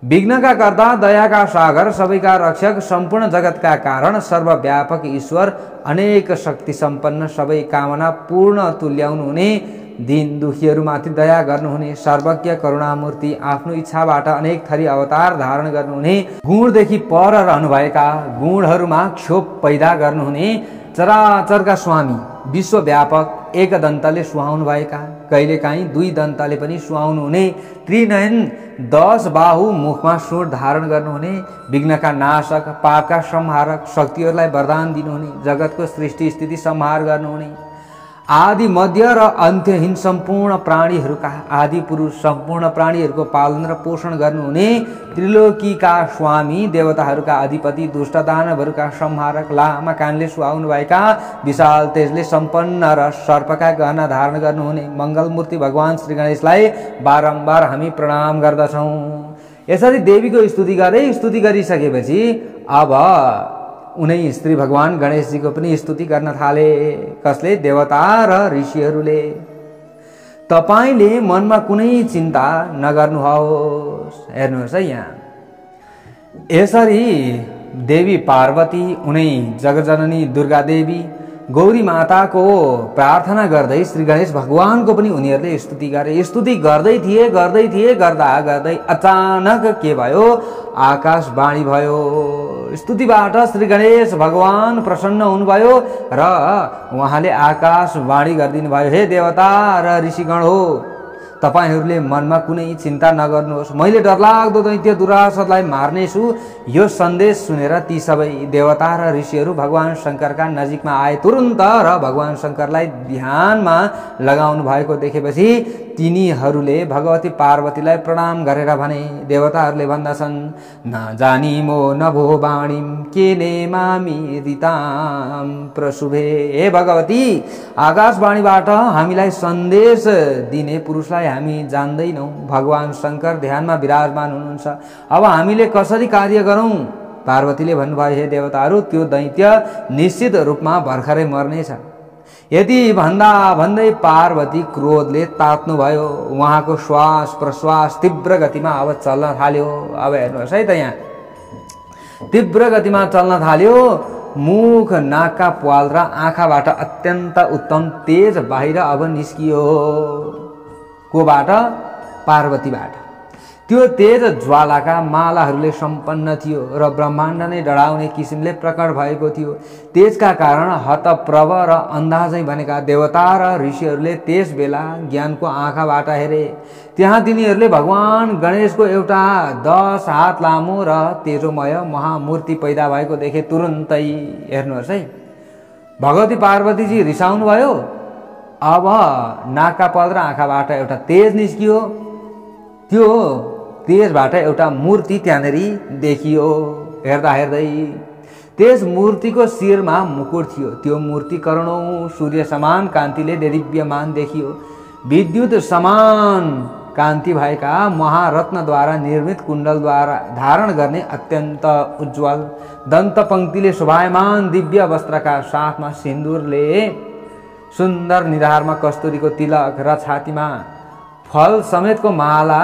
विघ्नका कर्ता, दयाका सागर, सबैका रक्षक, सम्पूर्ण जगतका कारण, सर्वव्यापक ईश्वर, अनेक शक्ति सम्पन्न, सबै कामना पूर्ण तुल्याउनु हुने दीन दुखीहरूमाथि दया गर्नुहुने सर्वज्ञ करुणामूर्ति, आफ्नो इच्छाबाट अनेक थरी अवतार धारण गर्नुहुने, गुणदेखि पर रहनुभएका, गुणहरूमा क्षोभ पैदा गर्नुहुने, चराचरका स्वामी, विश्वव्यापक, एकदन्तले सुहाउनु भएका, कहिलेकाहीँ दुई दन्तले पनि सुहाउनु हुने, त्रिनयन 10 बाहु मुखमा सुर धारण गर्नुहुने, विघ्नका नाशक, पापका संहारक, शक्तिहरूलाई वरदान दिनुहुने, जगतको सृष्टि स्थिति संहार गर्नुहुने, आदि मध्य र अन्त्यहीन सम्पूर्ण प्राणीहरूका आदि पुरुष, सम्पूर्ण प्राणीहरूको पालन र पोषण गर्नुहुने, त्रिलोकीका स्वामी, देवताहरूका अधिपति, दुष्ट दानवहरूका संहारक, लामा कानले सुहाउनु भएका, विशाल तेजले सम्पन्न र सर्पका गहना धारण गर्नुहुने मङ्गलमूर्ति भगवान श्री गणेशलाई बारम्बार हामी प्रणाम गर्दछौँ। यसरी देवीको स्तुति गरिसकेपछि अब उनै श्री भगवान गणेशजीको पनि स्तुति गर्न थाले। कसले? देवता र ऋषिहरूले। तपाईले मनमा कुनै चिन्ता नगर्नुहोस्। हेर्नुहोस् है, यहाँ यसरी देवी पार्वती, उनै जगजननी दुर्गा देवी, गौरी माताको प्रार्थना गर्दै श्री गणेश भगवानको पनि उनीहरूले स्तुति गरे। स्तुति गर्दै थिए गर्दै अचानक के भयो? आकाशवाणी भयो। स्तुतिबाट श्री गणेश भगवान प्रसन्न हुनुभयो र उहाँले आकाशवाणी गरिदिनु भयो, हे देवता र ऋषिगण हो, तपाईहरूले मनमा कुनै चिन्ता नगर्नुहोस्, मैले डरलाग्दो दैत्य दुरासदलाई मार्नेछु। यो सन्देश सुनेर ती सबै देवता र ऋषिहरू भगवान शङ्करका नजिकमा आए। तुरुन्त र भगवान शङ्करलाई ध्यानमा लगाउनु भएको देखेपछि तिनीहरूले भगवती पार्वतीलाई प्रणाम गरेर भने, देवताहरूले भन्दछन्, न जानी मो नभो वाणीम केने मामी रिताम प्रशुभे। हे भगवती, आकाशवाणीबाट हामीलाई सन्देश दिने पुरुषलाई हामी जान्दैनौँ। भगवान शङ्कर ध्यानमा विराजमान हुनुहुन्छ, अब हामीले कसरी कार्य गरौँ? पार्वतीले भन्नुभयो, हे देवताहरू, त्यो दैत्य निश्चित रूपमा भर्खरै मर्नेछ। यति भन्दै पार्वती क्रोधले तात्नु भयो। उहाँको श्वास प्रश्वास तीव्र गतिमा अब चल्न थाल्यो। अब हेर्नुहोस् है त, यहाँ तीव्र गतिमा चल्न थाल्यो। मुख, नाकका प्वाल र आँखाबाट अत्यन्त उत्तम तेज बाहिर अब निस्कियो। कोबाट? पार्वतीबाट। त्यो तेज ज्वालाका मालाहरूले सम्पन्न थियो र ब्रह्माण्ड नै डराउने किसिमले प्रकट भएको थियो। तेजका कारण हतप्रभ र अन्दाजै बनेका देवता र ऋषिहरूले त्यस बेला ज्ञानको आँखाबाट हेरे। त्यहाँ तिनीहरूले भगवान गणेशको एउटा 10 हात लामो र तेजोमय महामूर्ति पैदा भएको देखे। तुरुन्तै हेर्नुहोस् है, भगवती पार्वतीजी रिसाउनु भयो। अब नाकका पल र आँखाबाट एउटा तेज निस्कियो। त्यो तेजबाट एउटा मूर्ति त्यहाँनेर देखियो। हेर्दा हेर्दै त्यस मूर्तिको शिरमा मुकुट थियो। त्यो मूर्ति करोडौं सूर्य समान कान्तिले दिव्यमान देखियो। विद्युत समान कान्ति भएका महारत्नद्वारा निर्मित कुण्डलद्वारा धारण गर्ने अत्यन्त उज्जवल दन्त पंक्तिले शोभायमान दिव्य वस्त्रका साथमा सिन्दुरले सुन्दर निधारमा कस्तुरीको तिलक र छातीमा फल समेतको माला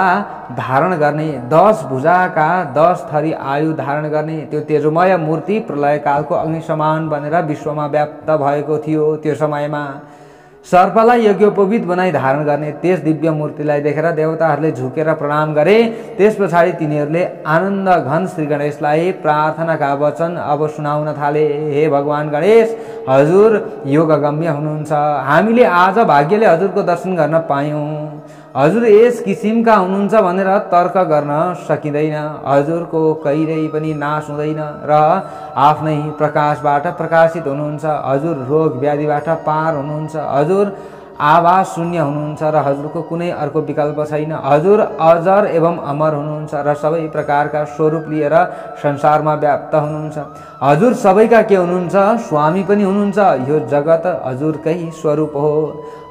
धारण गर्ने 10 भुजाका 10 थरी आयु धारण गर्ने त्यो तेजोमय मूर्ति प्रलयकालको अग्नि समान बनेर विश्वमा व्याप्त भएको थियो। त्यो समयमा सर्पलाई यज्ञोपवीत बनाई धारण गर्ने त्यस दिव्य मूर्तिलाई देखेर देवताहरूले झुकेर प्रणाम गरे। त्यस पछाडि तिनीहरूले आनन्द घन श्री गणेशलाई प्रार्थनाका वचन अब सुनाउन थाले। हे भगवान गणेश, हजुर योगगम्य हुनुहुन्छ। हामीले आज भाग्यले हजुरको दर्शन गर्न पायौँ। हजुर यस किसिमका हुनुहुन्छ भनेर तर्क गर्न सकिँदैन। हजुरको कहिल्यै पनि नाश हुँदैन र आफ्नै प्रकाशबाट प्रकाशित हुनुहुन्छ। हजुर रोग व्याधिबाट पार हुनुहुन्छ। हजुर आवाज शून्य हुनुहुन्छ र हजुरको कुनै अर्को विकल्प छैन। हजुर अजर एवं अमर हुनुहुन्छ र सबै प्रकारका स्वरूप लिएर संसारमा व्याप्त हुनुहुन्छ। हजुर सबैका के हुनुहुन्छ? स्वामी पनि हुनुहुन्छ। यो जगत हजुरकै स्वरूप हो।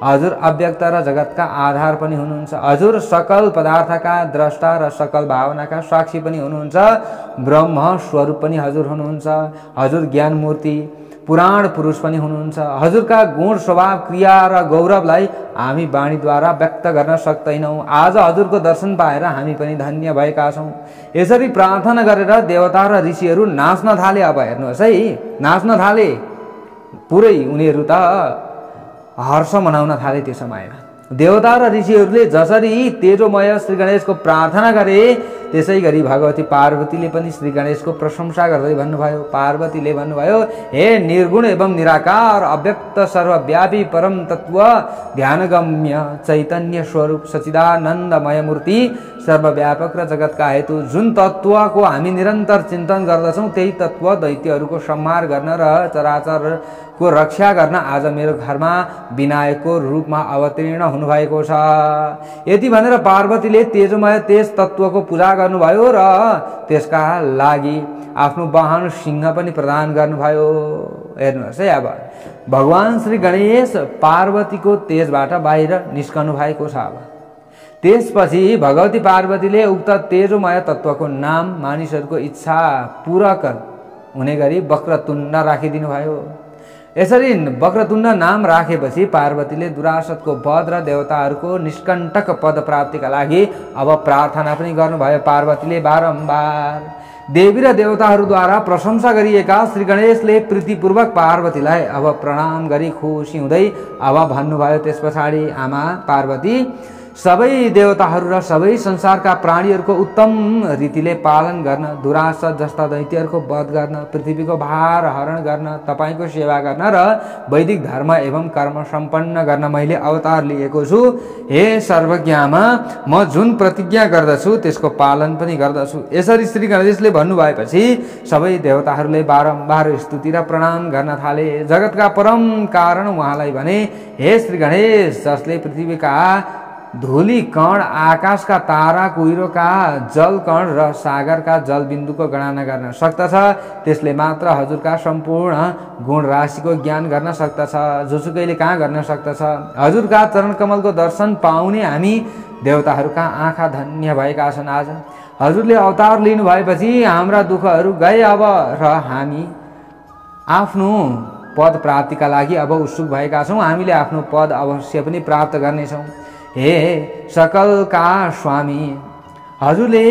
हजुर अव्यक्त र जगतका आधार पनि हुनुहुन्छ। हजुर सकल पदार्थका द्रष्टा र सकल भावनाका साक्षी पनि हुनुहुन्छ। ब्रह्म स्वरूप पनि हजुर हुनुहुन्छ। हजुर ज्ञान मूर्ति पुराण पुरुष पनि हुनुहुन्छ। हजुरका गुण स्वभाव क्रिया र गौरवलाई हामी वाणीद्वारा व्यक्त गर्न सक्दैनौँ। आज हजुरको दर्शन पाएर हामी पनि धन्य भएका छौँ। यसरी प्रार्थना गरेर देवता र ऋषिहरू नाच्न थाले। अब हेर्नुहोस् है, नाच्न थाले। पुरै उनीहरू त हर्ष मनाउन थाले। त्यो समयमा देवता र ऋषिहरूले जसरी तेजोमय श्री गणेशको प्रार्थना गरे त्यसै गरी भगवती पार्वतीले पनि श्री गणेशको प्रशंसा गर्दै भन्नुभयो। पार्वतीले भन्नुभयो, हे निर्गुण एवं निराकार अव्यक्त सर्वव्यापी परम तत्व ध्यानगम्य चैतन्य स्वरूप सच्चिदानन्दमय मूर्ति सर्वव्यापक र जगतका हेतु जुन तत्त्वको हामी निरन्तर चिन्तन गर्दछौँ त्यही तत्त्व दैत्यहरूको संहार गर्न र चराचरको रक्षा गर्न आज मेरो घरमा विनायकको रूपमा अवतीर्ण हुनुभएको छ। यति भनेर पार्वतीले तेजोमय तेज तत्त्वको पूजा गर्नुभयो र त्यसका लागि आफ्नो वाहन सिंह पनि प्रदान गर्नुभयो। हेर्नुहोस् है, अब भगवान श्री गणेश पार्वतीको तेजबाट बाहिर निस्कनु भएको छ। अब त्यसपछि भगवती पार्वतीले उक्त तेजोमय तत्त्वको नाम मानिसहरूको इच्छा पूरक हुने गरी वक्रतुण्ड राखिदिनु भयो। यसरी वक्रतुण्ड नाम राखेपछि पार्वतीले दुरासतको वध र देवताहरूको निष्कण्टक पद प्राप्तिका लागि अब प्रार्थना पनि गर्नुभयो। पार्वतीले बारम्बार देवी र देवताहरूद्वारा प्रशंसा गरिएका श्री गणेशले प्रीतिपूर्वक पार्वतीलाई अब प्रणाम गरी खुसी हुँदै अब भन्नुभयो। त्यस पछाडि आमा पार्वती सबै देवताहरू र सबै संसारका प्राणीहरूको उत्तम रीतिले पालन गर्न, दुरासत जस्ता दैत्यहरूको वध गर्न, पृथ्वीको भार हरण गर्न, तपाईको सेवा गर्न र वैदिक धर्म एवं कर्म सम्पन्न गर्न मैले अवतार लिएको छु। हे सर्वज्ञामा, म जुन प्रतिज्ञा गर्दछु त्यसको पालन पनि गर्दछु। यसरी श्री गणेशले भन्नुभएपछि सबै देवताहरूले बारम्बार स्तुति र प्रणाम गर्न थाले। जगतका परम कारण उहाँलाई भने, हे श्री गणेश, जसले पृथ्वीका धूली कण, आकाशका तारा, कुहिरोका जल कण र सागरका जलबिन्दुको गणना गर्न सक्दछ, त्यसले मात्र हजुरका सम्पूर्ण गुण राशिको ज्ञान गर्न सक्दछ। जोसुकैले कहाँ गर्न सक्दछ। हजुरका चरण कमलको दर्शन पाउने हामी देवताहरूका आँखा धन्य भएका छन्। आज हजुरले अवतार लिनु भएपछि हाम्रा दुःखहरू गए अब र हामी आफ्नो पद प्राप्तिका लागि अब उत्सुक भएका छौँ। हामीले आफ्नो पद अवश्य पनि प्राप्त गर्नेछौँ। हे सकलका स्वामी, हजुरले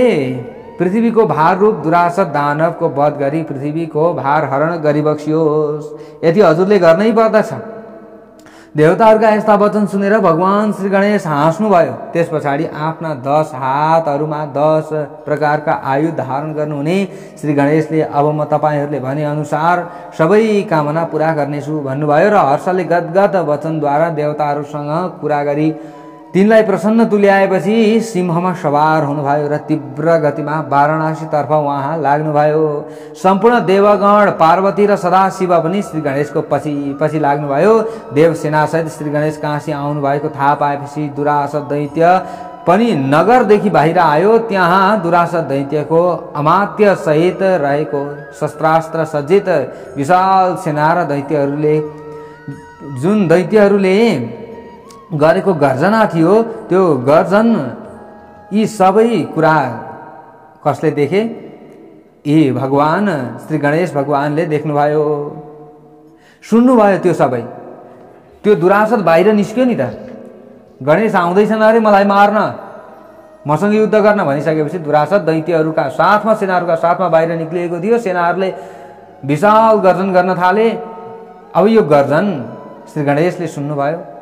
पृथ्वीको भार रूप दुरासत दानवको वध गरी पृथ्वीको भार हरण गरिबक्सियोस्। यति हजुरले गर्नै पर्दछ। देवताहरूका यस्ता वचन सुनेर भगवान श्री गणेश हाँस्नुभयो। त्यस पछाडि आफ्ना 10 हातहरूमा 10 प्रकारका आयुध धारण गर्नुहुने श्री गणेशले अब म तपाईहरूले भने अनुसार सबै कामना पूरा गर्नेछु भन्नुभयो र हर्षले गदगद वचनद्वारा देवताहरूसँग कुरा गरी तिनलाई प्रसन्न तुल्याएपछि सिंहमा सवार हुनुभयो र तीव्र गतिमा वाराणसीतर्फ उहाँ लाग्नुभयो। सम्पूर्ण देवगण, पार्वती र सदाशिव पनि श्री गणेशको पछि पछि लाग्नुभयो। देवसेनासहित श्री गणेश काशी आउनु भएको थाहा पाएपछि दुरासत दैत्य पनि नगरदेखि बाहिर आयो। त्यहाँ दुरासत दैत्यको अमात्य सहित रहेको शस्त्रास्त्र सज्जित विशाल सेना र दैत्यहरूले गरेको गर्जना थियो, त्यो गर्जन यी सबै कुरा कसले देखे? यी भगवान श्री गणेश भगवानले देख्नुभयो, सुन्नुभयो। त्यो सबै त्यो दुरासत बाहिर निस्क्यो नि त। गणेश आउँदैछन् अरे मलाई मार्न, मसँग युद्ध गर्न भनिसकेपछि दुरासत दैत्यहरूका साथमा, सेनाहरूका साथमा बाहिर निक्लिएको थियो। सेनाहरूले विशाल गर्जन गर्न थाले। अब यो गर्जन श्री गणेशले सुन्नुभयो।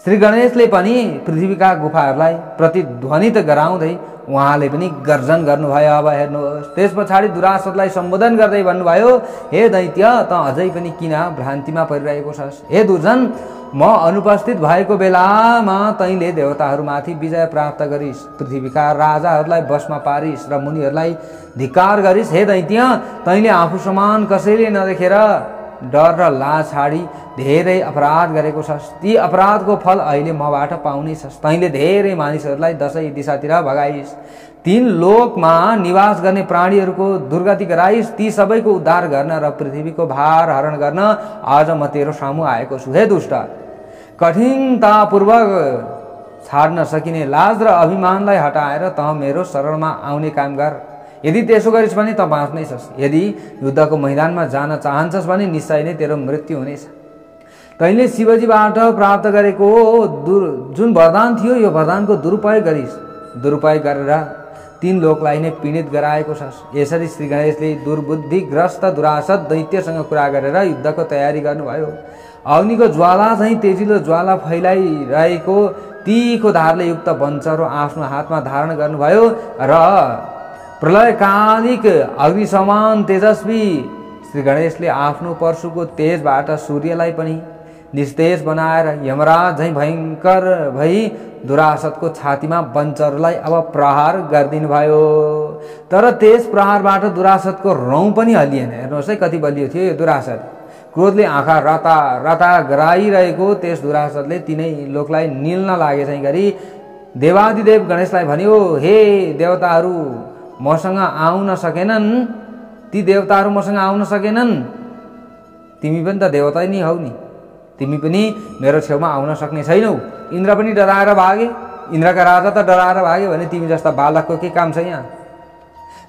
श्री गणेशले पनि पृथ्वीका गुफाहरूलाई प्रतिध्वनित गराउँदै उहाँले पनि गर्जन गर्नुभयो। अब हेर्नुहोस्, त्यस पछाडि दुरासतलाई सम्बोधन गर्दै भन्नुभयो, हे दैत्य, त अझै पनि किन भ्रान्तिमा परिरहेको छस्? हे दुर्जन, म अनुपस्थित भएको बेलामा तैँले देवताहरूमाथि विजय प्राप्त गरिस्, पृथ्वीका राजाहरूलाई वशमा पारिस् र मुनिहरूलाई धिक्कार गरिस्। हे दैत्य, तैँले आफू समान कसैले नदेखेर डर र लाज छाडी धेरै अपराध गरेको छस्। ती अपराधको फल अहिले मबाट पाउने छस्। तैँले धेरै मानिसहरूलाई दसै दिशातिर भगाइस्, 3 लोकमा निवास गर्ने प्राणीहरूको दुर्गति गराइस्। ती सबैको उद्धार गर्न र पृथ्वीको भार हरण गर्न आज म तेरो सामु आएको छु। हे दुष्ट, कठिनतापूर्वक छाड्न सकिने लाज र अभिमानलाई हटाएर त मेरो शरणमा आउने काम गर। यदि त्यसो गरिस् भने त बाँच्नेछस्। यदि युद्धको मैदानमा जान चाहन्छस् भने निश्चय नै तेरो मृत्यु हुनेछ। तैँले शिवजीबाट प्राप्त गरेको जुन वरदान थियो, यो वरदानको दुरुपयोग गरिस्। दुरुपयोग गरेर तीन लोकलाई नै पीडित गराएको छ। यसरी श्री गणेशले दुर्बुद्धिग्रस्त दुरासत दैत्यसँग कुरा गरेर युद्धको तयारी गर्नुभयो। अग्निको ज्वाला चाहिँ तेजिलो ज्वाला फैलाइरहेको तीखो धारले युक्त वञ्चरो आफ्नो हातमा धारण गर्नुभयो र प्रलयकालिक अग्नि समान तेजस्वी श्री गणेशले आफ्नो परशुको तेजबाट सूर्यलाई पनि निस्तेज बनाएर यमराज झैं भयंकर भई दुरासतको छातीमा वञ्चरलाई अब प्रहार गरिदिनु भयो। तर त्यस प्रहारबाट दुरासतको रौं पनि हल्लिएन। हेर्नुहोस् है कति बलियो थियो यो दुरासत। क्रोधले आँखा राता राता गराइरहेको त्यस दुरासतले तीनै लोकलाई निल्न लागे चाहिँ गरी देवादिदेव गणेशलाई भन्यो, हे देवताहरू मसँग आउन सकेनन्, ती देवताहरू मसँग आउन सकेनन्, तिमी पनि त देवता नै हौ नि, तिमी पनि मेरो छेउमा आउन सक्ने छैनौ। इन्द्र पनि डराएर भागे, इन्द्रका राजा त डराएर भागे भने तिमी जस्ता बालकको के काम छ यहाँ?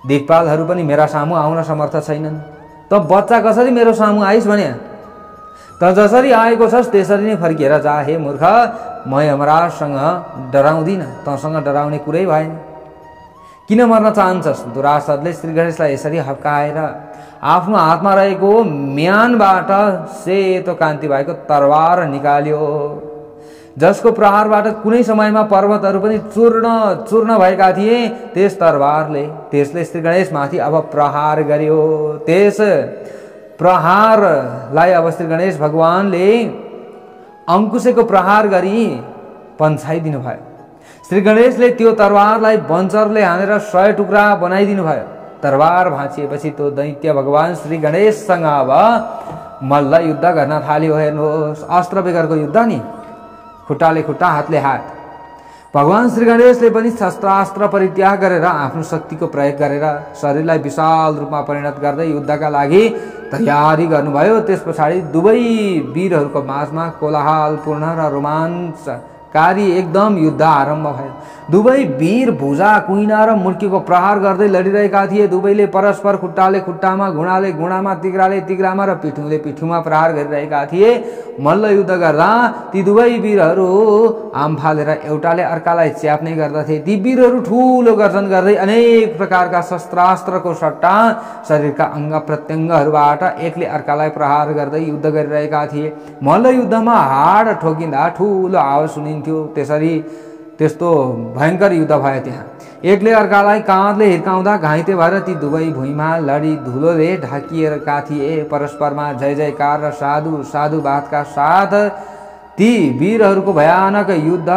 दिक्पालहरू पनि मेरा सामु आउन समर्थ छैनन्, त बच्चा कसरी मेरो सामु आइस भने? त जसरी आएको छस् त्यसरी नै फर्किएर जा। हे मूर्ख, म यमराजसँग डराउँदिन, तँसँग डराउने कुरै भएन। किन मर्न चाहन्छस्? दुरासतले श्री गणेशलाई यसरी हप्काएर आफ्नो हातमा रहेको म्यानबाट सेतो कान्ति भएको तरवार निकाल्यो, जसको प्रहारबाट कुनै समयमा पर्वतहरू पनि चूर्ण चूर्ण भएका थिए। त्यस तरवारले त्यसले श्री गणेशमाथि अब प्रहार गर्यो। त्यस प्रहारलाई अब श्री गणेश भगवानले अंकुशेको प्रहार गरी पन्छाइदिनु भयो। श्री गणेशले त्यो तरवारलाई वञ्चरले हानेर 100 टुक्रा बनाइदिनु भयो। तरवार भाँचिएपछि त्यो दैत्य भगवान श्री गणेशसँग अब मल्ल युद्ध गर्न थाल्यो। हेर्नुहोस्, अस्त्र बेगरको युद्ध नि, खुट्टाले खुट्टा, हातले हात। भगवान श्री गणेशले पनि शस्त्रास्त्र परित्याग गरेर आफ्नो शक्तिको प्रयोग गरेर शरीरलाई विशाल रूपमा परिणत गर्दै युद्धका लागि तयारी गर्नुभयो। त्यस पछाडि दुवै वीरहरूको माझमा कोलाहलपूर्ण र रोमाञ्चकारी एकदम युद्ध आरम्भ भयो। दुवै वीर भुजा, कुइना र मुर्कीको प्रहार गर्दै लडिरहेका थिए। दुवैले परस्पर खुट्टाले खुट्टामा, घुँडाले घुँडामा, तिग्राले तिग्रामा र पिठुले पिठुमा प्रहार गरिरहेका थिए। मल्ल युद्ध गर्दा ती दुवै वीरहरू आम फालेर एउटाले अर्कालाई च्याप्ने गर्दथे। ती वीरहरू ठूलो गर्जन गर्दै अनेक प्रकारका शस्त्रास्त्रको सट्टा शरीरका अंग प्रत्यङ्गहरूबाट एकले अर्कालाई प्रहार गर्दै युद्ध गरिरहेका थिए। मल्ल युद्धमा हाड ठोकिँदा ठूलो आवाज सुनिन्थ्यो। त्यस्तो भयंकर युद्ध भयो। त्यहाँ एकले अर्कालाई काँधले हिर्काउँदा घाइते भएर ती दुवै भुइँमा लडी धुलोले ढाकिएका थिए। परस्परमा जय जयकार र साधु साधुवादका साथ ती वीरहरूको भयानक युद्ध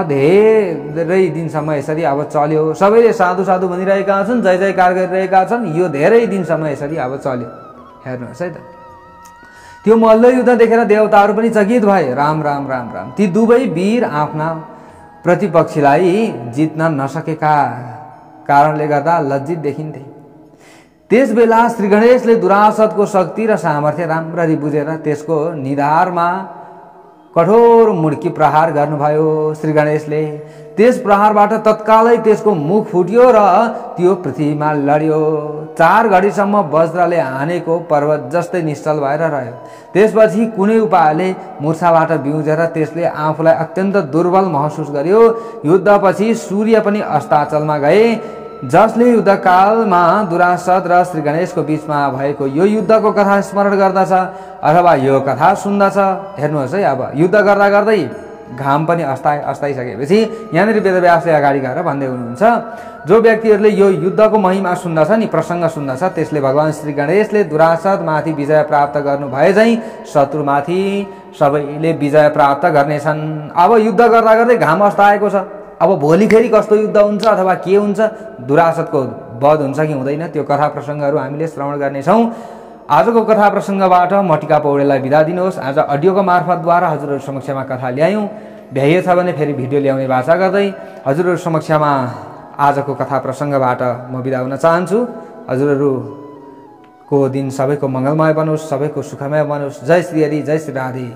धेरै दिनसम्म यसरी अब चल्यो। सबैले साधु साधु भनिरहेका छन्, जय जयकार गरिरहेका छन्। यो धेरै दिनसम्म यसरी अब चल्यो। हेर्नुहोस् है त, त्यो मल्ल युद्ध देखेर देवताहरू पनि चकित भए। राम राम राम राम। ती दुवै वीर आफ्ना प्रतिपक्षीलाई जित्न नसकेका कारणले गर्दा लज्जित देखिन्थे। त्यस बेला श्री गणेशले दुरासतको शक्ति र सामर्थ्य राम्ररी बुझेर त्यसको निधारमा कठोर मुड्की प्रहार गर्नुभयो। श्री गणेशले त्यस प्रहारबाट तत्कालै त्यसको मुख फुट्यो र त्यो पृथ्वीमा लड्यो। 4 घडीसम्म वज्रले हानेको पर्वत जस्तै निश्चल भएर रह्यो। त्यसपछि कुनै उपायले मूर्छाबाट बिउजेर त्यसले आफूलाई अत्यन्त दुर्बल महसुस गर्यो। युद्धपछि सूर्य पनि अस्ताचलमा गए, जसले युद्धकालमा दुरासत र श्री गणेशको बीचमा भएको यो युद्धको कथा स्मरण गर्दछ अथवा यो कथा सुन्दछ। हेर्नुहोस् है, अब युद्ध गर्दा गर्दै घाम पनि अस्ताइसकेपछि यहाँनिर वेदव्यासले अगाडि गएर भन्दै हुनुहुन्छ, जो व्यक्तिहरूले यो युद्धको महिमा सुन्दछ नि, प्रसङ्ग सुन्दछ, त्यसले भगवान श्री गणेशले दुरासतमाथि विजय प्राप्त गर्नु भए चाहिँ शत्रुमाथि सबैले विजय प्राप्त गर्नेछन्। अब युद्ध गर्दा गर्दै घाम अस्ताएको छ। अब भोलि फेरि कस्तो युद्ध हुन्छ अथवा के हुन्छ, दुरासतको वध हुन्छ कि हुँदैन, त्यो कथा प्रसङ्गहरू हामीले श्रवण गर्नेछौँ। आजको कथा प्रसङ्गबाट म टिका पौडेललाई बिदा दिनुहोस्। आज अडियोको मार्फतद्वारा हजुरहरू समक्षमा कथा ल्यायौँ। भ्याइएछ भने फेरि भिडियो ल्याउने बाचा गर्दै हजुरहरू समक्षमा आजको कथा प्रसङ्गबाट म बिदा हुन चाहन्छु। हजुरहरूको दिन सबैको मङ्गलमय बनोस्, सबैको सुखमय बनोस्। जय श्री हरि, जय श्री राधे।